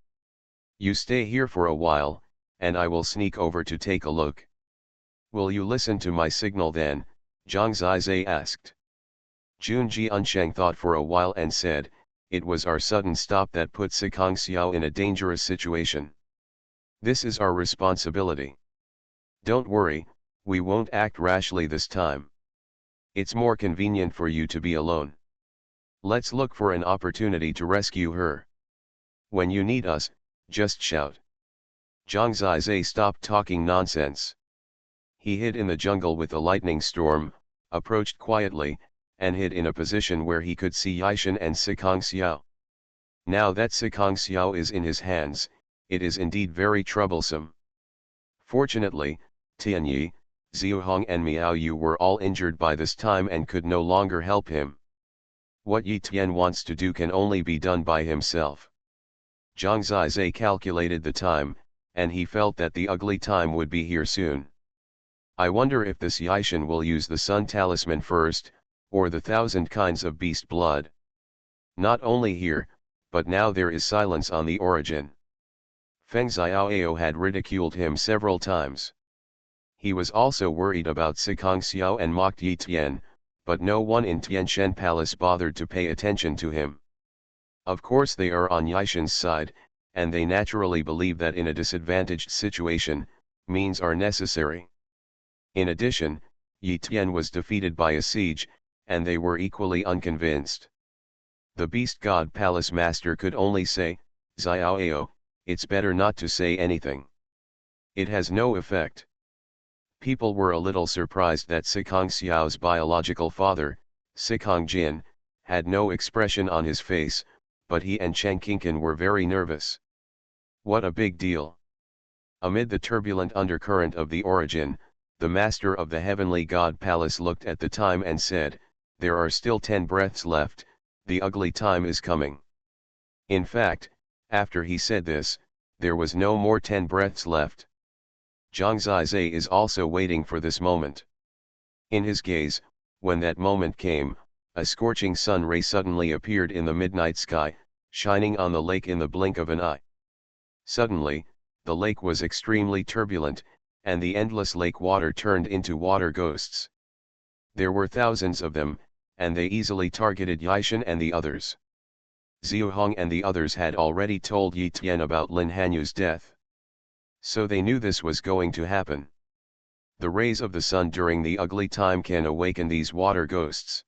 You stay here for a while, and I will sneak over to take a look. Will you listen to my signal then? Zhang Zizai asked. Junji Unsheng thought for a while and said, it was our sudden stop that put Sikong Xiao in a dangerous situation. This is our responsibility. Don't worry, we won't act rashly this time. It's more convenient for you to be alone. Let's look for an opportunity to rescue her. When you need us, just shout. Zhang Zizai stopped talking nonsense. He hid in the jungle with a lightning storm, approached quietly, and hid in a position where he could see Yishan and Sikong Xiao. Now that Sikong Xiao is in his hands, it is indeed very troublesome. Fortunately, Tianyi, Xuanhuan and Miao Yu were all injured by this time and could no longer help him. What Yi Tian wants to do can only be done by himself. Zhang Zizai calculated the time, and he felt that the ugly time would be here soon. I wonder if this Yishan will use the Sun Talisman first, or the 1,000 kinds of beast blood. Not only here, but now there is silence on the origin. Feng Xiaoao had ridiculed him several times. He was also worried about Sikong Xiao and mocked Yi Tian, but no one in Tianshan Palace bothered to pay attention to him. Of course they are on Yishan's side, and they naturally believe that in a disadvantaged situation, means are necessary. In addition, Yi Tian was defeated by a siege, and they were equally unconvinced. The Beast God Palace Master could only say, Xiaoao, it's better not to say anything. It has no effect. People were a little surprised that Sikong Xiao's biological father, Sikong Jin, had no expression on his face, but he and Cheng Qingqin were very nervous. What a big deal! Amid the turbulent undercurrent of the origin, the master of the heavenly god palace looked at the time and said, there are still 10 breaths left, the ugly time is coming. In fact, after he said this, there was no more 10 breaths left. Zhang Zizai is also waiting for this moment. In his gaze, when that moment came, a scorching sun ray suddenly appeared in the midnight sky, shining on the lake in the blink of an eye. Suddenly, the lake was extremely turbulent, and the endless lake water turned into water ghosts. There were thousands of them, and they easily targeted Yishan and the others. Xuanhuan and the others had already told Yi Tian about Lin Hanyu's death. So they knew this was going to happen. The rays of the sun during the ugly time can awaken these water ghosts.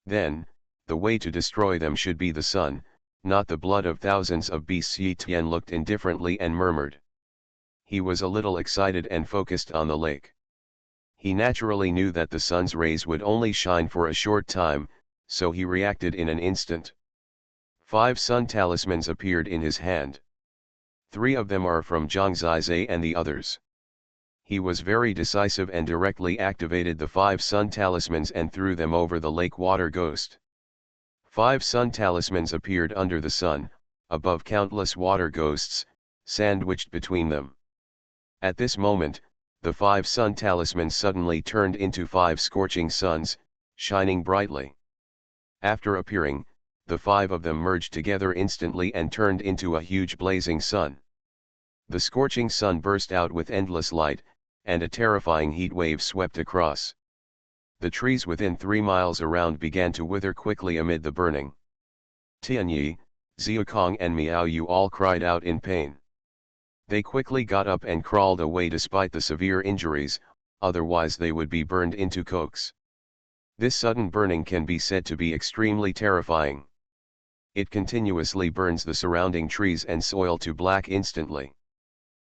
Then, the way to destroy them should be the sun, not the blood of thousands of beasts. Yi Tian looked indifferently and murmured. He was a little excited and focused on the lake. He naturally knew that the sun's rays would only shine for a short time, so he reacted in an instant. 5 sun talismans appeared in his hand. 3 of them are from Zhang Zizai and the others. He was very decisive and directly activated the 5 sun talismans and threw them over the lake water ghost. 5 sun talismans appeared under the sun, above countless water ghosts, sandwiched between them. At this moment, the 5 sun talismans suddenly turned into 5 scorching suns, shining brightly. After appearing, the 5 of them merged together instantly and turned into a huge blazing sun. The scorching sun burst out with endless light, and a terrifying heat wave swept across. The trees within 3 miles around began to wither quickly amid the burning. Tianyi, Xuanhuan and Miao Yu all cried out in pain. They quickly got up and crawled away despite the severe injuries, otherwise they would be burned into cokes. This sudden burning can be said to be extremely terrifying. It continuously burns the surrounding trees and soil to black instantly.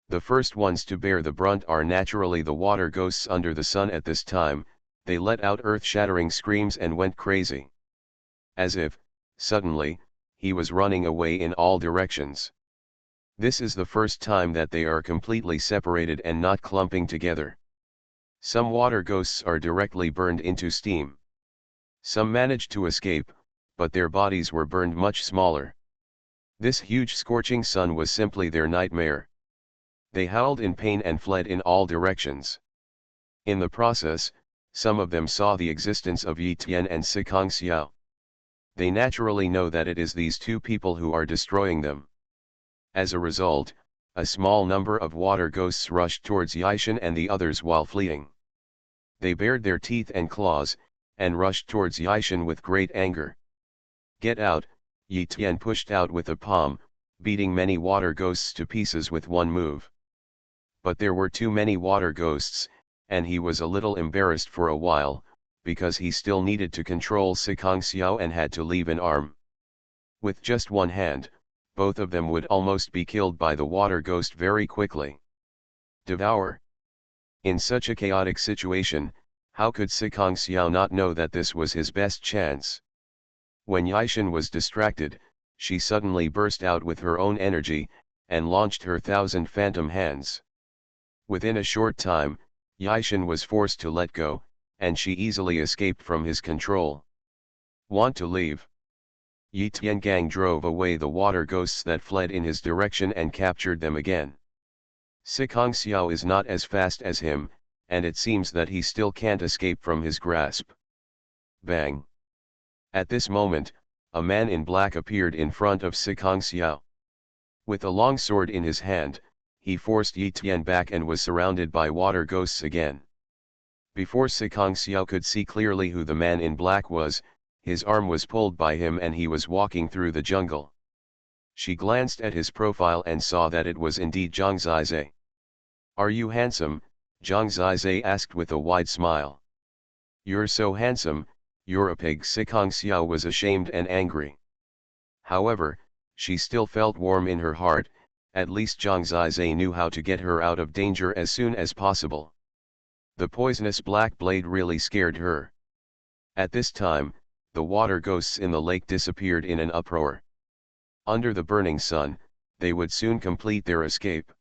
The first ones to bear the brunt are naturally the water ghosts under the sun. At this time, they let out earth-shattering screams and went crazy. As if, suddenly, he was running away in all directions. This is the first time that they are completely separated and not clumping together. Some water ghosts are directly burned into steam. Some managed to escape, but their bodies were burned much smaller. This huge scorching sun was simply their nightmare. They howled in pain and fled in all directions. In the process, some of them saw the existence of Yi Tian and Sikong Xiao. They naturally know that it is these 2 people who are destroying them. As a result, a small number of water ghosts rushed towards Yishan and the others while fleeing. They bared their teeth and claws, and rushed towards Yishan with great anger. Get out, Yi Tian pushed out with a palm, beating many water ghosts to pieces with one move. But there were too many water ghosts, and he was a little embarrassed for a while, because he still needed to control Sikong Xiao and had to leave an arm. With just one hand, both of them would almost be killed by the water ghost very quickly. Devour. In such a chaotic situation, how could Sikong Xiao not know that this was his best chance? When Yaishan was distracted, she suddenly burst out with her own energy, and launched her 1,000 phantom hands. Within a short time, Yaishan was forced to let go, and she easily escaped from his control. Want to leave? Yi Tiangang drove away the water ghosts that fled in his direction and captured them again. Sikong Xiao is not as fast as him, and it seems that he still can't escape from his grasp. Bang! At this moment, a man in black appeared in front of Sikong Xiao. With a long sword in his hand, he forced Yi Tian back and was surrounded by water ghosts again. Before Sikong Xiao could see clearly who the man in black was, his arm was pulled by him and he was walking through the jungle. She glanced at his profile and saw that it was indeed Zhang Zizai. "Are you handsome?" Zhang Zizai asked with a wide smile. "You're so handsome, you're a pig." Sikong Xiao was ashamed and angry. However, she still felt warm in her heart. At least Zhang Zizai knew how to get her out of danger as soon as possible. The poisonous black blade really scared her. At this time, the water ghosts in the lake disappeared in an uproar. Under the burning sun, they would soon complete their escape.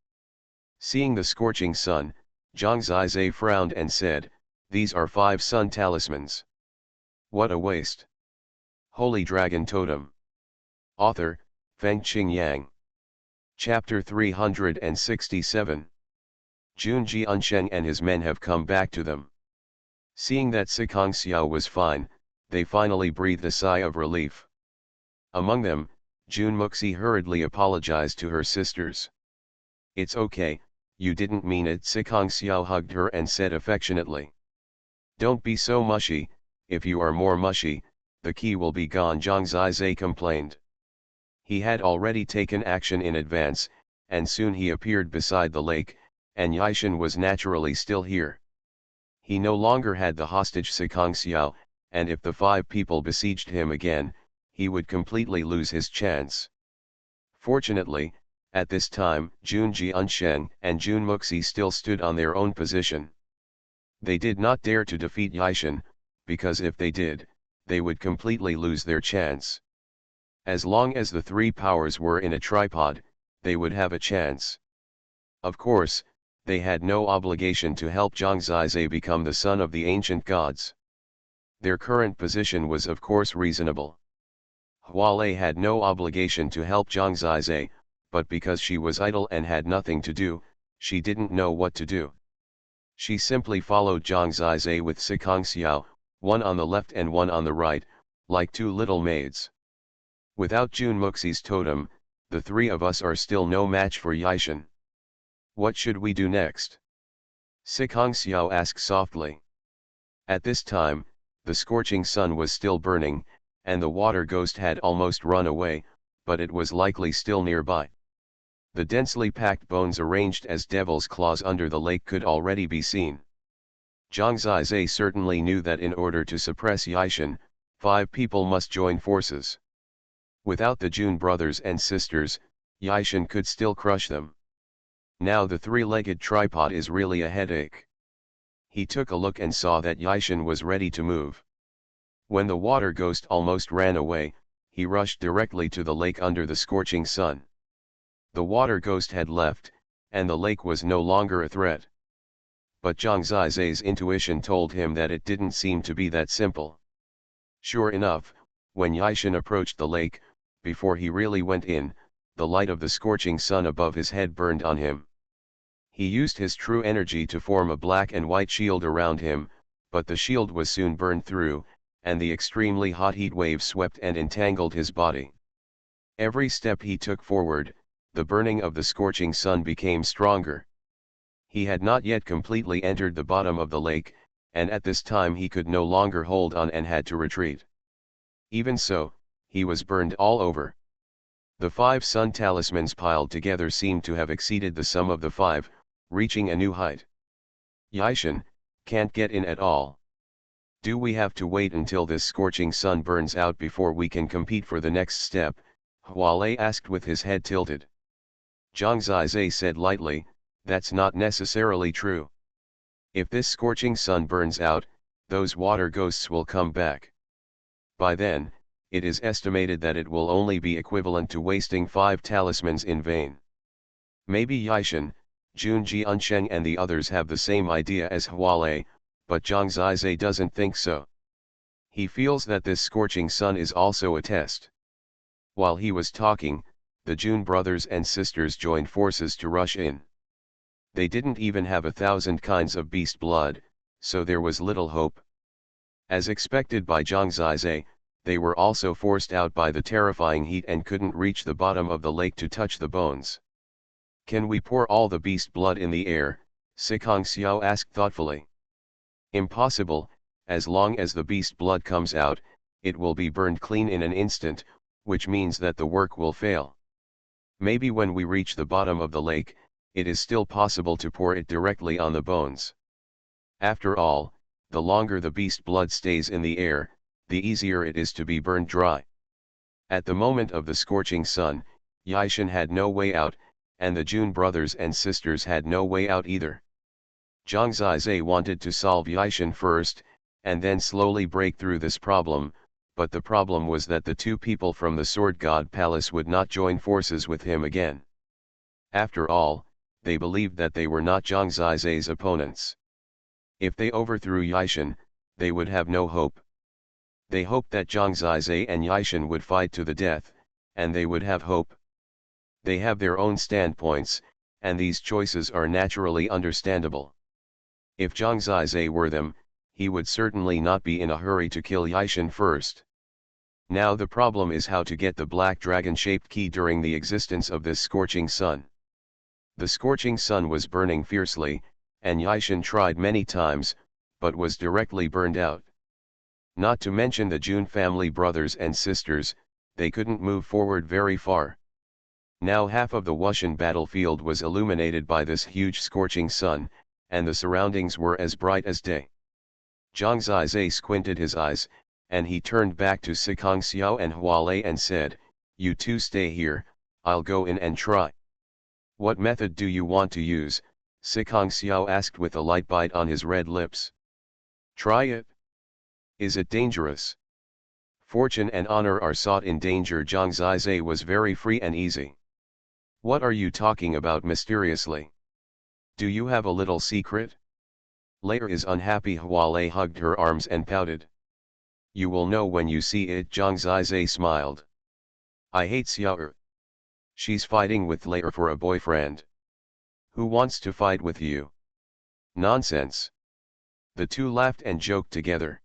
Seeing the scorching sun, Zhang Zizai frowned and said, "These are 5 sun talismans. What a waste." Holy Dragon Totem. Author, Fengqing Yang. Chapter 367. Junji Unsheng and his men have come back to them. Seeing that Sikong Xiao was fine, they finally breathed a sigh of relief. Among them, Jun Muxi hurriedly apologized to her sisters. "It's okay, you didn't mean it." Sikong Xiao hugged her and said affectionately. "Don't be so mushy, if you are more mushy, the key will be gone." Zhang Zizai complained. He had already taken action in advance, and soon he appeared beside the lake, and Yaishan was naturally still here. He no longer had the hostage Sikong Xiao, and if the 5 people besieged him again, he would completely lose his chance. Fortunately, at this time, Junji Unsheng and Jun Muxi still stood on their own position. They did not dare to defeat Yaishan, because if they did, they would completely lose their chance. As long as the 3 powers were in a tripod, they would have a chance. Of course, they had no obligation to help Zhang Zizai become the son of the ancient gods. Their current position was of course reasonable. Hualei had no obligation to help Zhang Zizai, but because she was idle and had nothing to do, she didn't know what to do. She simply followed Zhang Zizai with Sikong Xiao, one on the left and one on the right, like 2 little maids. Without Jun Muxi's totem, the 3 of us are still no match for Yaishan. What should we do next? Sikong Xiao asked softly. At this time, the scorching sun was still burning, and the water ghost had almost run away, but it was likely still nearby. The densely packed bones arranged as devil's claws under the lake could already be seen. Zhang Zizai certainly knew that in order to suppress Yaishan, 5 people must join forces. Without the Jun brothers and sisters, Yaishan could still crush them. Now the 3-legged tripod is really a headache. He took a look and saw that Yaishan was ready to move. When the water ghost almost ran away, he rushed directly to the lake under the scorching sun. The water ghost had left, and the lake was no longer a threat. But Zhang Zizai's intuition told him that it didn't seem to be that simple. Sure enough, when Yaishan approached the lake, before he really went in, the light of the scorching sun above his head burned on him. He used his true energy to form a black and white shield around him, but the shield was soon burned through, and the extremely hot heat wave swept and entangled his body. Every step he took forward, the burning of the scorching sun became stronger. He had not yet completely entered the bottom of the lake, and at this time he could no longer hold on and had to retreat. Even so, he was burned all over. The 5 sun talismans piled together seemed to have exceeded the sum of the 5, reaching a new height. Yaishan, can't get in at all. Do we have to wait until this scorching sun burns out before we can compete for the next step? Hualei asked with his head tilted. Zhang Zizai said lightly, that's not necessarily true. If this scorching sun burns out, those water ghosts will come back. By then, it is estimated that it will only be equivalent to wasting 5 talismans in vain. Maybe Yishan, Junji Unsheng and the others have the same idea as Hualei, but Zhang Zizai doesn't think so. He feels that this scorching sun is also a test. While he was talking, the Jun brothers and sisters joined forces to rush in. They didn't even have 1,000 kinds of beast blood, so there was little hope. As expected by Zhang Zizai, they were also forced out by the terrifying heat and couldn't reach the bottom of the lake to touch the bones. Can we pour all the beast blood in the air? Sikong Xiao asked thoughtfully. Impossible, as long as the beast blood comes out, it will be burned clean in an instant, which means that the work will fail. Maybe when we reach the bottom of the lake, it is still possible to pour it directly on the bones. After all, the longer the beast blood stays in the air, the easier it is to be burned dry. At the moment of the scorching sun, Yishan had no way out, and the Jun brothers and sisters had no way out either. Zhang Zizai wanted to solve Yishan first, and then slowly break through this problem, but the problem was that the 2 people from the Sword God Palace would not join forces with him again. After all, they believed that they were not Zhang Zizai's opponents. If they overthrew Yishan, they would have no hope. They hoped that Zhang Zizai and Yishan would fight to the death, and they would have hope. They have their own standpoints, and these choices are naturally understandable. If Zhang Zizai were them, he would certainly not be in a hurry to kill Yishan first. Now the problem is how to get the black dragon-shaped key during the existence of this scorching sun. The scorching sun was burning fiercely, and Yishan tried many times, but was directly burned out. Not to mention the Jun family brothers and sisters, they couldn't move forward very far. Now half of the Wushan battlefield was illuminated by this huge scorching sun, and the surroundings were as bright as day. Zhang Zizai squinted his eyes, and he turned back to Sikong Xiao and Hualei and said, "You two stay here, I'll go in and try." "What method do you want to use?" Sikong Xiao asked with a light bite on his red lips. "Try it. Is it dangerous?" "Fortune and honor are sought in danger." Zhang Zizai was very free and easy. "What are you talking about mysteriously? Do you have a little secret?" "Later is unhappy." Hualei hugged her arms and pouted. "You will know when you see it." Zhang Zizai smiled. "I hate Xiao. She's fighting with Later for a boyfriend. Who wants to fight with you?" "Nonsense." The two laughed and joked together.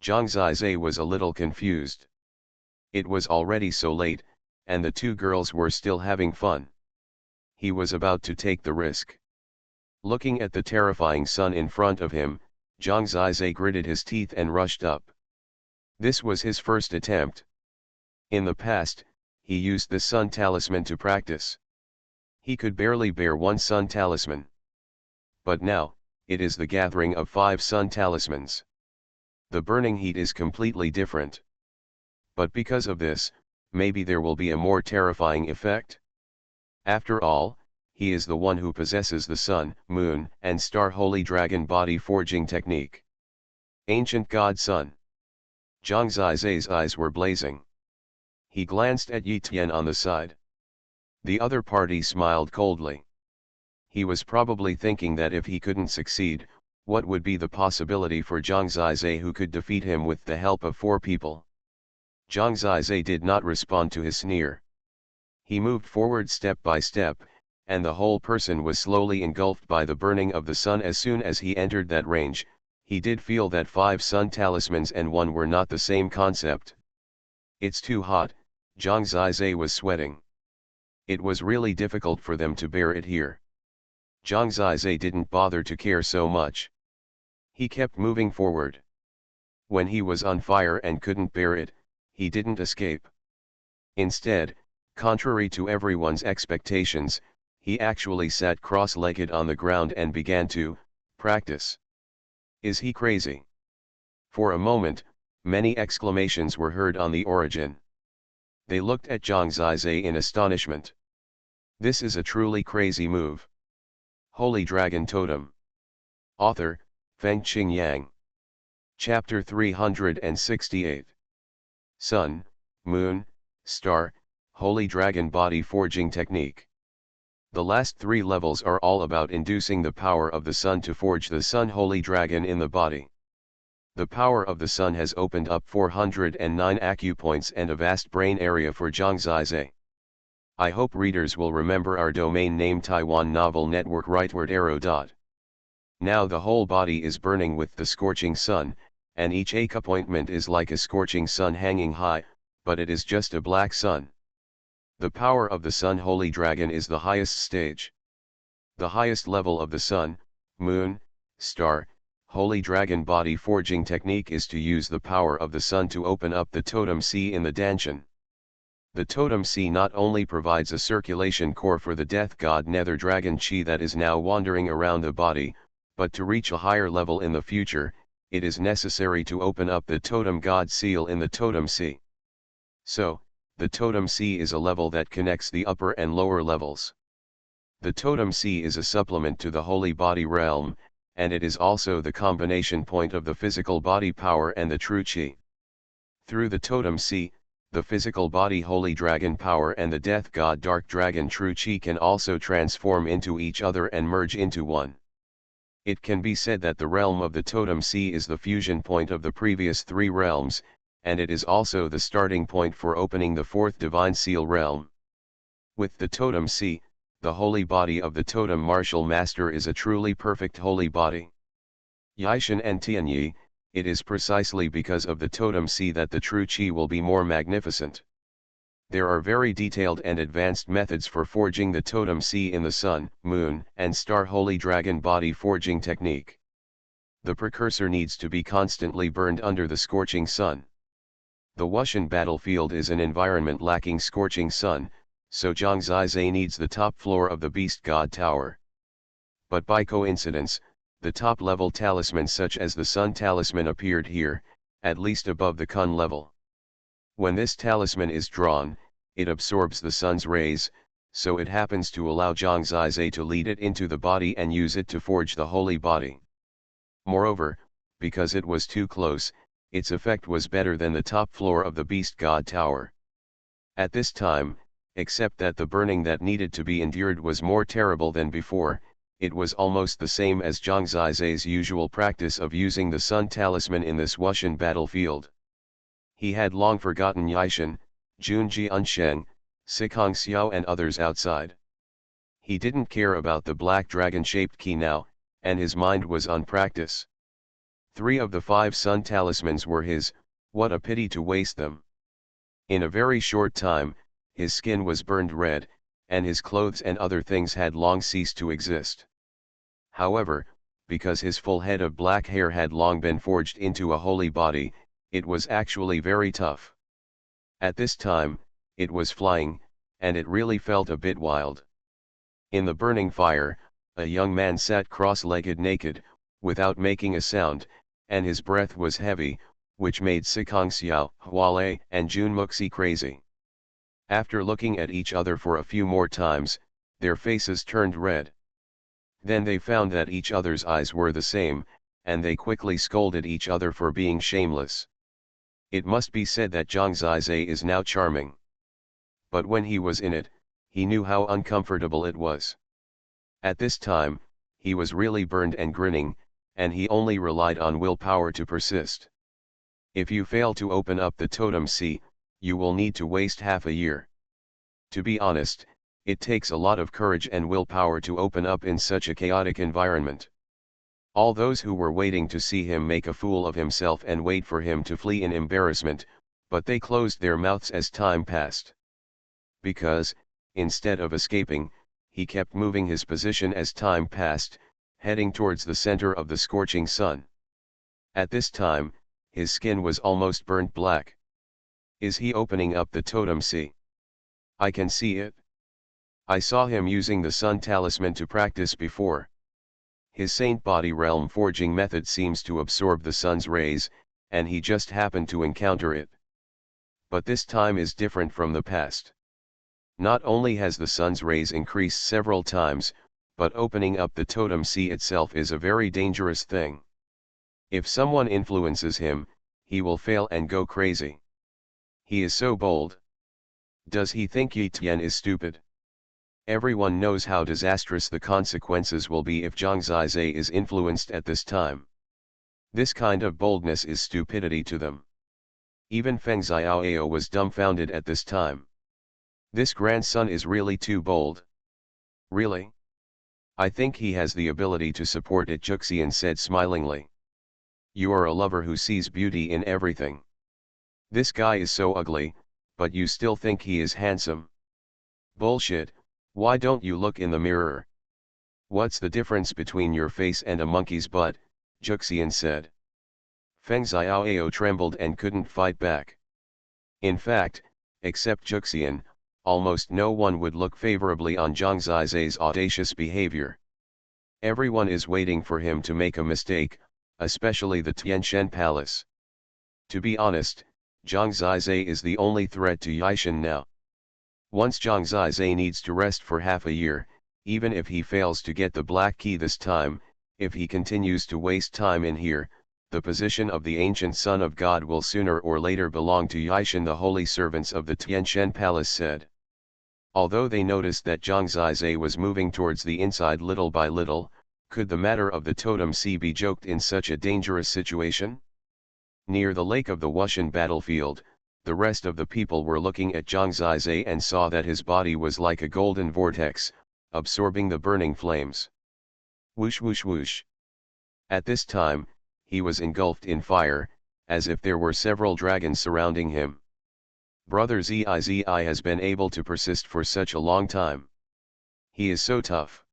Zhang Zizai was a little confused. It was already so late, and the 2 girls were still having fun. He was about to take the risk. Looking at the terrifying sun in front of him, Zhang Zizai gritted his teeth and rushed up. This was his first attempt. In the past, he used the sun talisman to practice. He could barely bear 1 sun talisman. But now, it is the gathering of 5 sun talismans. The burning heat is completely different. But because of this, maybe there will be a more terrifying effect. After all, he is the one who possesses the sun, moon, and star holy dragon body forging technique. Ancient God Sun. Zhang Zizai's eyes were blazing. He glanced at Yi Tian on the side. The other party smiled coldly. He was probably thinking that if he couldn't succeed, what would be the possibility for Zhang Zizai, who could defeat him with the help of 4 people? Zhang Zizai did not respond to his sneer. He moved forward step by step, and the whole person was slowly engulfed by the burning of the sun. As soon as he entered that range, he did feel that 5 sun talismans and 1 were not the same concept. "It's too hot." Zhang Zizai was sweating. It was really difficult for them to bear it here. Zhang Zizai didn't bother to care so much. He kept moving forward. When he was on fire and couldn't bear it, he didn't escape. Instead, contrary to everyone's expectations, he actually sat cross-legged on the ground and began to practice. Is he crazy? For a moment, many exclamations were heard on the origin. They looked at Zhang Zizai in astonishment. This is a truly crazy move. Holy Dragon Totem. Author, Fengqing Yang. Chapter 368. Sun, Moon, Star, Holy Dragon Body Forging Technique. The last three levels are all about inducing the power of the sun to forge the Sun Holy Dragon in the body. The power of the sun has opened up 409 acupoints and a vast brain area for Zhang Zizai. I hope readers will remember our domain name Taiwan Novel Network rightward arrow. Now the whole body is burning with the scorching sun, and each acupointment is like a scorching sun hanging high, but it is just a black sun. The power of the Sun Holy Dragon is the highest stage. The highest level of the Sun, Moon, Star, Holy Dragon Body Forging Technique is to use the power of the sun to open up the Totem Sea in the Danshan. The Totem Sea not only provides a circulation core for the death god Nether Dragon Chi that is now wandering around the body, but to reach a higher level in the future, it is necessary to open up the Totem God Seal in the Totem Sea. So, the Totem Sea is a level that connects the upper and lower levels. The Totem Sea is a supplement to the Holy Body Realm, and it is also the combination point of the physical body power and the true Qi. Through the Totem Sea, the physical body Holy Dragon power and the Death God Dark Dragon true Qi can also transform into each other and merge into one. It can be said that the realm of the Totem Sea is the fusion point of the previous three realms, and it is also the starting point for opening the fourth Divine Seal realm. With the Totem Sea, the holy body of the Totem Martial Master is a truly perfect holy body. Yishan and Tianyi, it is precisely because of the Totem Sea that the true Qi will be more magnificent. There are very detailed and advanced methods for forging the Totem Sea in the Sun, Moon, and Star Holy Dragon Body Forging Technique. The precursor needs to be constantly burned under the scorching sun. The Wushan battlefield is an environment lacking scorching sun, so Zhang Zizai needs the top floor of the Beast God Tower. But by coincidence, the top-level talisman such as the Sun Talisman appeared here, at least above the Kun level. When this talisman is drawn, it absorbs the sun's rays, so it happens to allow Zhang Zizai to lead it into the body and use it to forge the holy body. Moreover, because it was too close, its effect was better than the top floor of the Beast God Tower. At this time, except that the burning that needed to be endured was more terrible than before, it was almost the same as Zhang Zizai's usual practice of using the Sun Talisman in this Wushan battlefield. He had long forgotten Yishan, Junji Unsheng, Sikong Xiao and others outside. He didn't care about the black dragon-shaped key now, and his mind was on practice. 3 of the 5 Sun Talismans were his, what a pity to waste them. In a very short time, his skin was burned red, and his clothes and other things had long ceased to exist. However, because his full head of black hair had long been forged into a holy body, it was actually very tough. At this time, it was flying, and it really felt a bit wild. In the burning fire, a young man sat cross-legged naked, without making a sound, and his breath was heavy, which made Sikong Xiao, Hualei, and Jun Muxi crazy. After looking at each other for a few more times, their faces turned red. Then they found that each other's eyes were the same, and they quickly scolded each other for being shameless. It must be said that Zhang Zizai is now charming. But when he was in it, he knew how uncomfortable it was. At this time, he was really burned and grinning, and he only relied on willpower to persist. If you fail to open up the Totem Sea, you will need to waste half a year. To be honest, it takes a lot of courage and willpower to open up in such a chaotic environment. All those who were waiting to see him make a fool of himself and wait for him to flee in embarrassment, but they closed their mouths as time passed. Because, instead of escaping, he kept moving his position as time passed, heading towards the center of the scorching sun. At this time, his skin was almost burnt black. Is he opening up the Totem Sea? I can see it. I saw him using the Sun Talisman to practice before. His Saint Body Realm forging method seems to absorb the sun's rays, and he just happened to encounter it. But this time is different from the past. Not only has the sun's rays increased several times, but opening up the totem sea itself is a very dangerous thing. If someone influences him, he will fail and go crazy. He is so bold. Does he think Yi Tian is stupid? Everyone knows how disastrous the consequences will be if Zhang Zizai is influenced at this time. This kind of boldness is stupidity to them. Even Feng Xiaoao was dumbfounded at this time. This grandson is really too bold. Really? I think he has the ability to support it, Juxian said smilingly. You are a lover who sees beauty in everything. This guy is so ugly, but you still think he is handsome. Bullshit, why don't you look in the mirror? What's the difference between your face and a monkey's butt? Juxian said. Feng Xiaoao trembled and couldn't fight back. In fact, except Juxian, almost no one would look favorably on Zhang Zizai's audacious behavior. Everyone is waiting for him to make a mistake, especially the Tianshan Palace. To be honest, Zhang Zizai is the only threat to Yishan now. Once Zhang Zizai needs to rest for half a year, even if he fails to get the black key this time, if he continues to waste time in here, the position of the ancient son of God will sooner or later belong to Yishan. The holy servants of the Tianshan Palace said. Although they noticed that Zhang Zizai was moving towards the inside little by little, could the matter of the totem sea be joked in such a dangerous situation? Near the lake of the Wushan battlefield, the rest of the people were looking at Zhang Zizai and saw that his body was like a golden vortex, absorbing the burning flames. Whoosh whoosh whoosh. At this time, he was engulfed in fire, as if there were several dragons surrounding him. Brother Zizi has been able to persist for such a long time. He is so tough.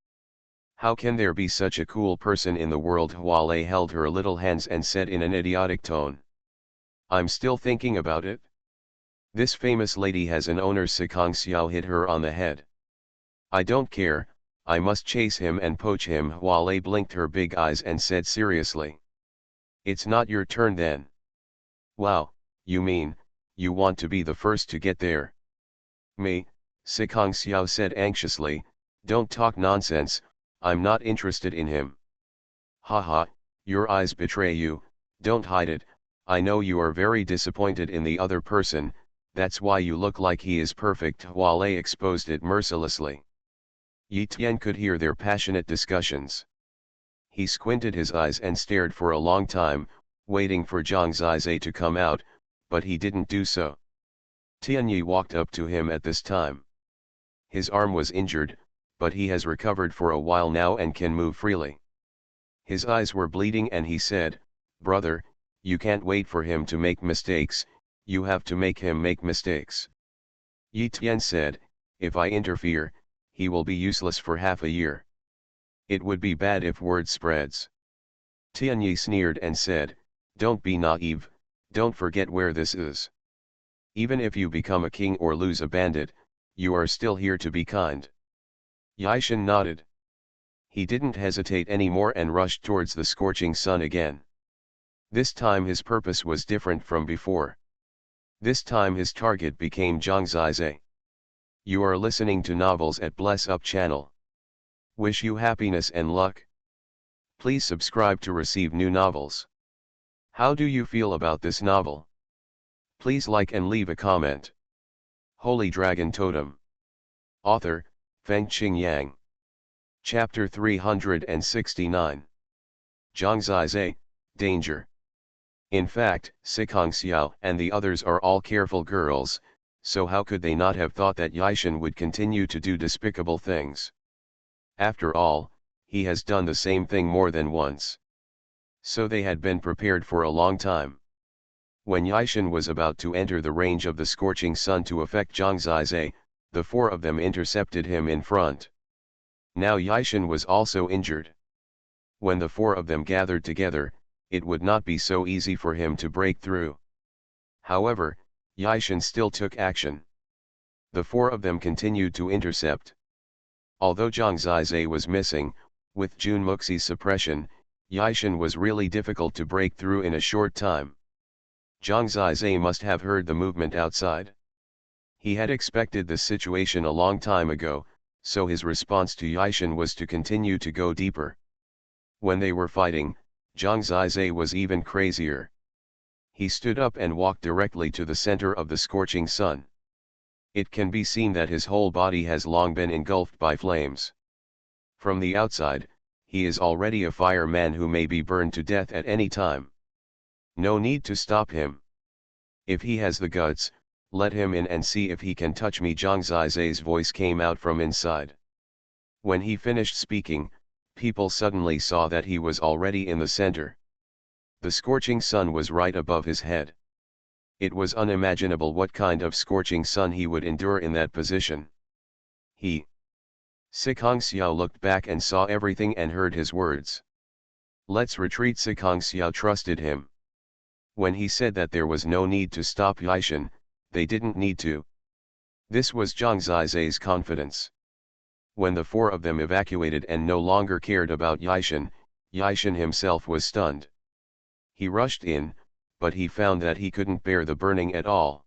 How can there be such a cool person in the world? Hualei held her little hands and said in an idiotic tone. I'm still thinking about it. This famous lady has an owner. Sikong Xiao hit her on the head. I don't care, I must chase him and poach him. Hualei blinked her big eyes and said seriously. It's not your turn then. Wow, you mean, you want to be the first to get there? Me, Sikong Xiao said anxiously, don't talk nonsense, I'm not interested in him. Haha, your eyes betray you, don't hide it, I know you are very disappointed in the other person, that's why you look like he is perfect. Hualei exposed it mercilessly. Yi Tian could hear their passionate discussions. He squinted his eyes and stared for a long time, waiting for Zhang Zizai to come out, but he didn't do so. Tianyi walked up to him at this time. His arm was injured, but he has recovered for a while now and can move freely. His eyes were bleeding and he said, Brother, you can't wait for him to make mistakes, you have to make him make mistakes. Yi Tian said, if I interfere, he will be useless for half a year. It would be bad if word spreads. Tianyi sneered and said, don't be naive, don't forget where this is. Even if you become a king or lose a bandit, you are still here to be kind. Yishan nodded. He didn't hesitate anymore and rushed towards the scorching sun again. This time his purpose was different from before. This time his target became Zhang Zizai. You are listening to novels at Bless Up channel. Wish you happiness and luck. Please subscribe to receive new novels. How do you feel about this novel? Please like and leave a comment. Holy Dragon Totem. Author, Fengqing Yang. Chapter 369. Zhang Zizai, Danger. In fact, Sikong Xiao and the others are all careful girls, so how could they not have thought that Yishan would continue to do despicable things? After all, he has done the same thing more than once. So they had been prepared for a long time. When Yishan was about to enter the range of the scorching sun to affect Zhang Zizai, the four of them intercepted him in front. Now Yishan was also injured. When the four of them gathered together, it would not be so easy for him to break through. However, Yishan still took action. The four of them continued to intercept. Although Zhang Zizai was missing, with Jun Muxi's suppression, Yishan was really difficult to break through in a short time. Zhang Zizai must have heard the movement outside. He had expected this situation a long time ago, so his response to Yishan was to continue to go deeper. When they were fighting, Zhang Zizai was even crazier. He stood up and walked directly to the center of the scorching sun. It can be seen that his whole body has long been engulfed by flames. From the outside, he is already a fireman who may be burned to death at any time. No need to stop him. If he has the guts, let him in and see if he can touch me. Zhang Zizai's voice came out from inside. When he finished speaking, people suddenly saw that he was already in the center. The scorching sun was right above his head. It was unimaginable what kind of scorching sun he would endure in that position. Sicongxiao looked back and saw everything and heard his words. Let's retreat. Sicongxiao trusted him. When he said that there was no need to stop Yishan, they didn't need to. This was Zhang Zizai's confidence. When the four of them evacuated and no longer cared about Yishan, Yishan himself was stunned. He rushed in, but he found that he couldn't bear the burning at all.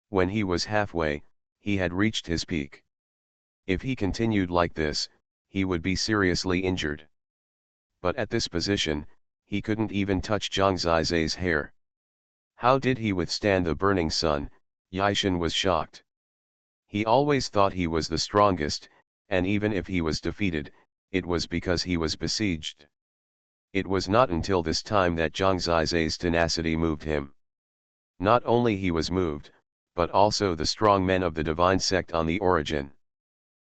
When he was halfway, he had reached his peak. If he continued like this, he would be seriously injured. But at this position, he couldn't even touch Zhang Zizai's hair. How did he withstand the burning sun? Yishan was shocked. He always thought he was the strongest, and even if he was defeated, it was because he was besieged. It was not until this time that Zhang Zizai's tenacity moved him. Not only he was moved, but also the strong men of the divine sect on the origin.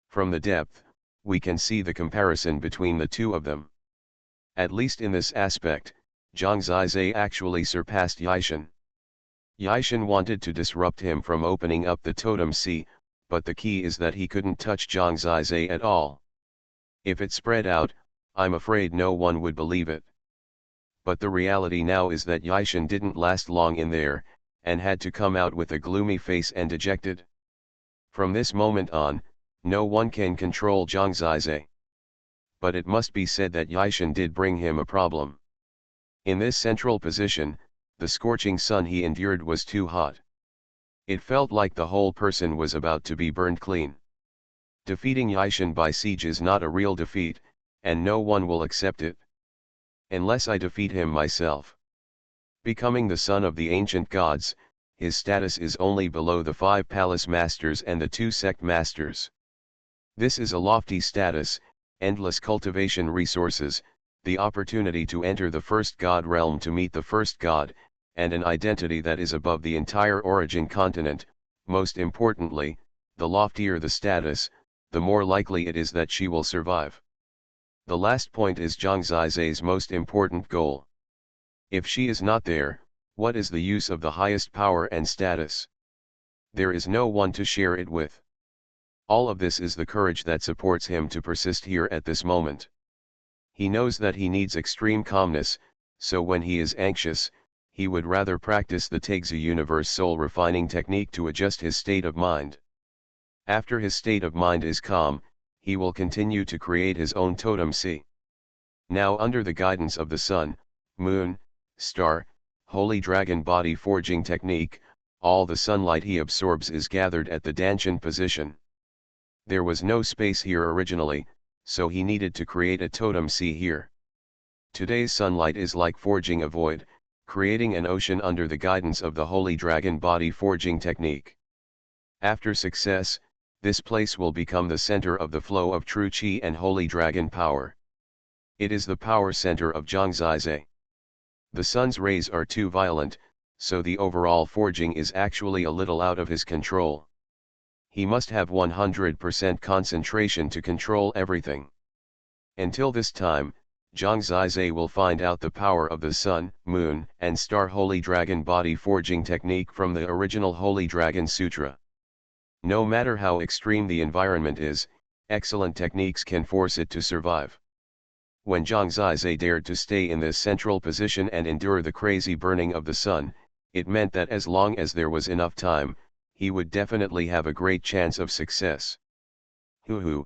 From the depth, we can see the comparison between the two of them. At least in this aspect, Zhang Zizai actually surpassed Yishan. Yishan wanted to disrupt him from opening up the Totem Sea, but the key is that he couldn't touch Zhang Zizai at all. If it spread out, I'm afraid no one would believe it. But the reality now is that Yishan didn't last long in there, and had to come out with a gloomy face and dejected. From this moment on, no one can control Zhang Zizai. But it must be said that Yishan did bring him a problem. In this central position, the scorching sun he endured was too hot. It felt like the whole person was about to be burned clean. Defeating Yishan by siege is not a real defeat, and no one will accept it. Unless I defeat him myself. Becoming the son of the ancient gods, his status is only below the 5 palace masters and the 2 sect masters. This is a lofty status, endless cultivation resources, the opportunity to enter the first god realm to meet the first god, and an identity that is above the entire origin continent. Most importantly, the loftier the status, the more likely it is that she will survive. The last point is Zhang Zizai's most important goal. If she is not there, what is the use of the highest power and status? There is no one to share it with. All of this is the courage that supports him to persist here at this moment. He knows that he needs extreme calmness, so when he is anxious, he would rather practice the Taixi universe soul refining technique to adjust his state of mind. After his state of mind is calm, he will continue to create his own totem sea. Now under the guidance of the sun, moon, star, holy dragon body forging technique, all the sunlight he absorbs is gathered at the Danshan position. There was no space here originally, so he needed to create a totem sea here. Today's sunlight is like forging a void, creating an ocean under the guidance of the holy dragon body forging technique. After success, this place will become the center of the flow of true Qi and holy dragon power. It is the power center of Zhang Zizai. The sun's rays are too violent, so the overall forging is actually a little out of his control. He must have 100% concentration to control everything. Until this time, Zhang Zizai will find out the power of the sun, moon, and star holy dragon body forging technique from the original Holy Dragon Sutra. No matter how extreme the environment is, excellent techniques can force it to survive. When Zhang Zizai dared to stay in this central position and endure the crazy burning of the sun, it meant that as long as there was enough time, he would definitely have a great chance of success. Hoo-hoo.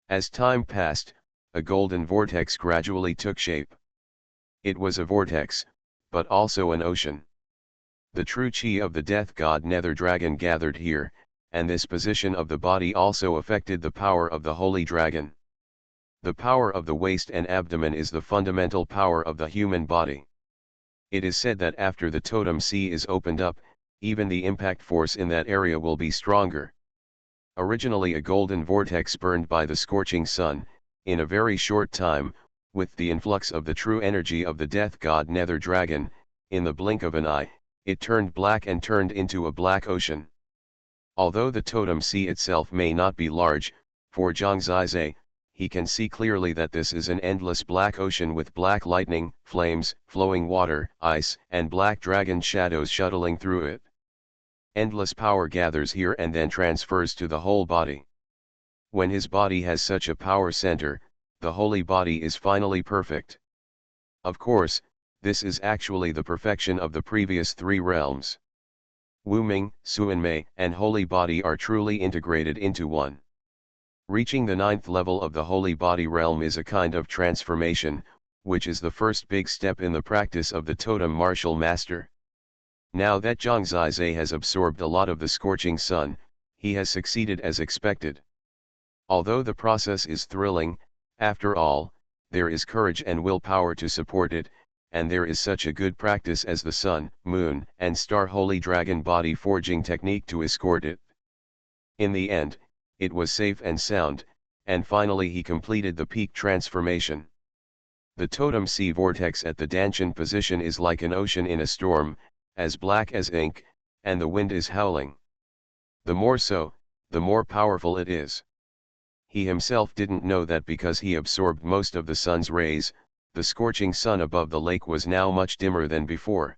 As time passed, a golden vortex gradually took shape. It was a vortex, but also an ocean. The true chi of the death god Nether Dragon gathered here, and this position of the body also affected the power of the holy dragon. The power of the waist and abdomen is the fundamental power of the human body. It is said that after the totem sea is opened up, even the impact force in that area will be stronger. Originally a golden vortex burned by the scorching sun, in a very short time, with the influx of the true energy of the death god Nether Dragon, in the blink of an eye, it turned black and turned into a black ocean. Although the totem sea itself may not be large, for Zhang Zizai, he can see clearly that this is an endless black ocean with black lightning, flames, flowing water, ice, and black dragon shadows shuttling through it. Endless power gathers here and then transfers to the whole body. When his body has such a power center, the holy body is finally perfect. Of course, this is actually the perfection of the previous three realms. Wuming, Xuanmei, and holy body are truly integrated into one. Reaching the 9th level of the holy body realm is a kind of transformation, which is the first big step in the practice of the totem martial master. Now that Zhang Zizai has absorbed a lot of the scorching sun, he has succeeded as expected. Although the process is thrilling, after all, there is courage and willpower to support it, and there is such a good practice as the sun, moon, and star holy dragon body forging technique to escort it. In the end, it was safe and sound, and finally he completed the peak transformation. The totem sea vortex at the Danshan position is like an ocean in a storm, as black as ink, and the wind is howling. The more so, the more powerful it is. He himself didn't know that because he absorbed most of the sun's rays, the scorching sun above the lake was now much dimmer than before.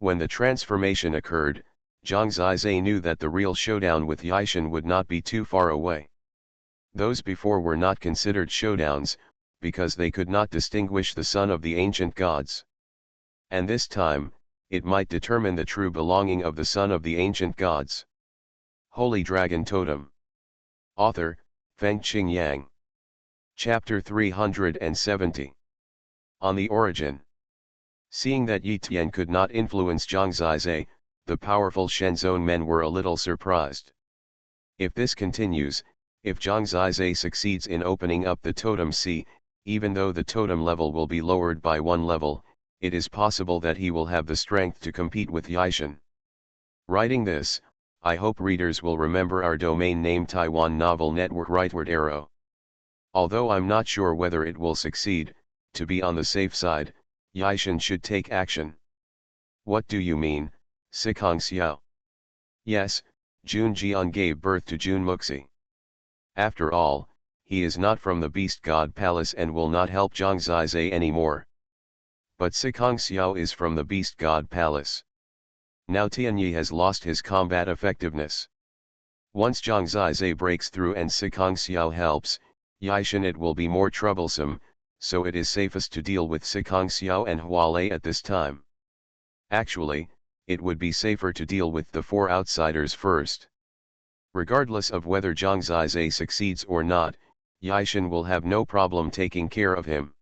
When the transformation occurred, Zhang Zizai knew that the real showdown with Yishan would not be too far away. Those before were not considered showdowns, because they could not distinguish the son of the ancient gods. And this time, it might determine the true belonging of the son of the ancient gods. Holy Dragon Totem. Author, Fengqing Yang. Chapter 370. On the Origin. Seeing that Yi Tian could not influence Zhang Zizai, the powerful Shenzhen men were a little surprised. If this continues, if Zhang Zizai succeeds in opening up the totem sea, even though the totem level will be lowered by one level, it is possible that he will have the strength to compete with Yishan. Writing this, I hope readers will remember our domain name Taiwan Novel Network Rightward Arrow. Although I'm not sure whether it will succeed, to be on the safe side, Yishan should take action. What do you mean, Sikong Xiao? Yes, Jun Jian gave birth to Jun Muxi. After all, he is not from the Beast God Palace and will not help Zhang Zizai anymore. But Sikong Xiao is from the Beast God Palace. Now Tianyi has lost his combat effectiveness. Once Zhang Zizai breaks through and Sikong Xiao helps, Yishan it will be more troublesome, so it is safest to deal with Sikong Xiao and Hualei at this time. Actually, it would be safer to deal with the four outsiders first. Regardless of whether Zhang Zizai succeeds or not, Yishan will have no problem taking care of him.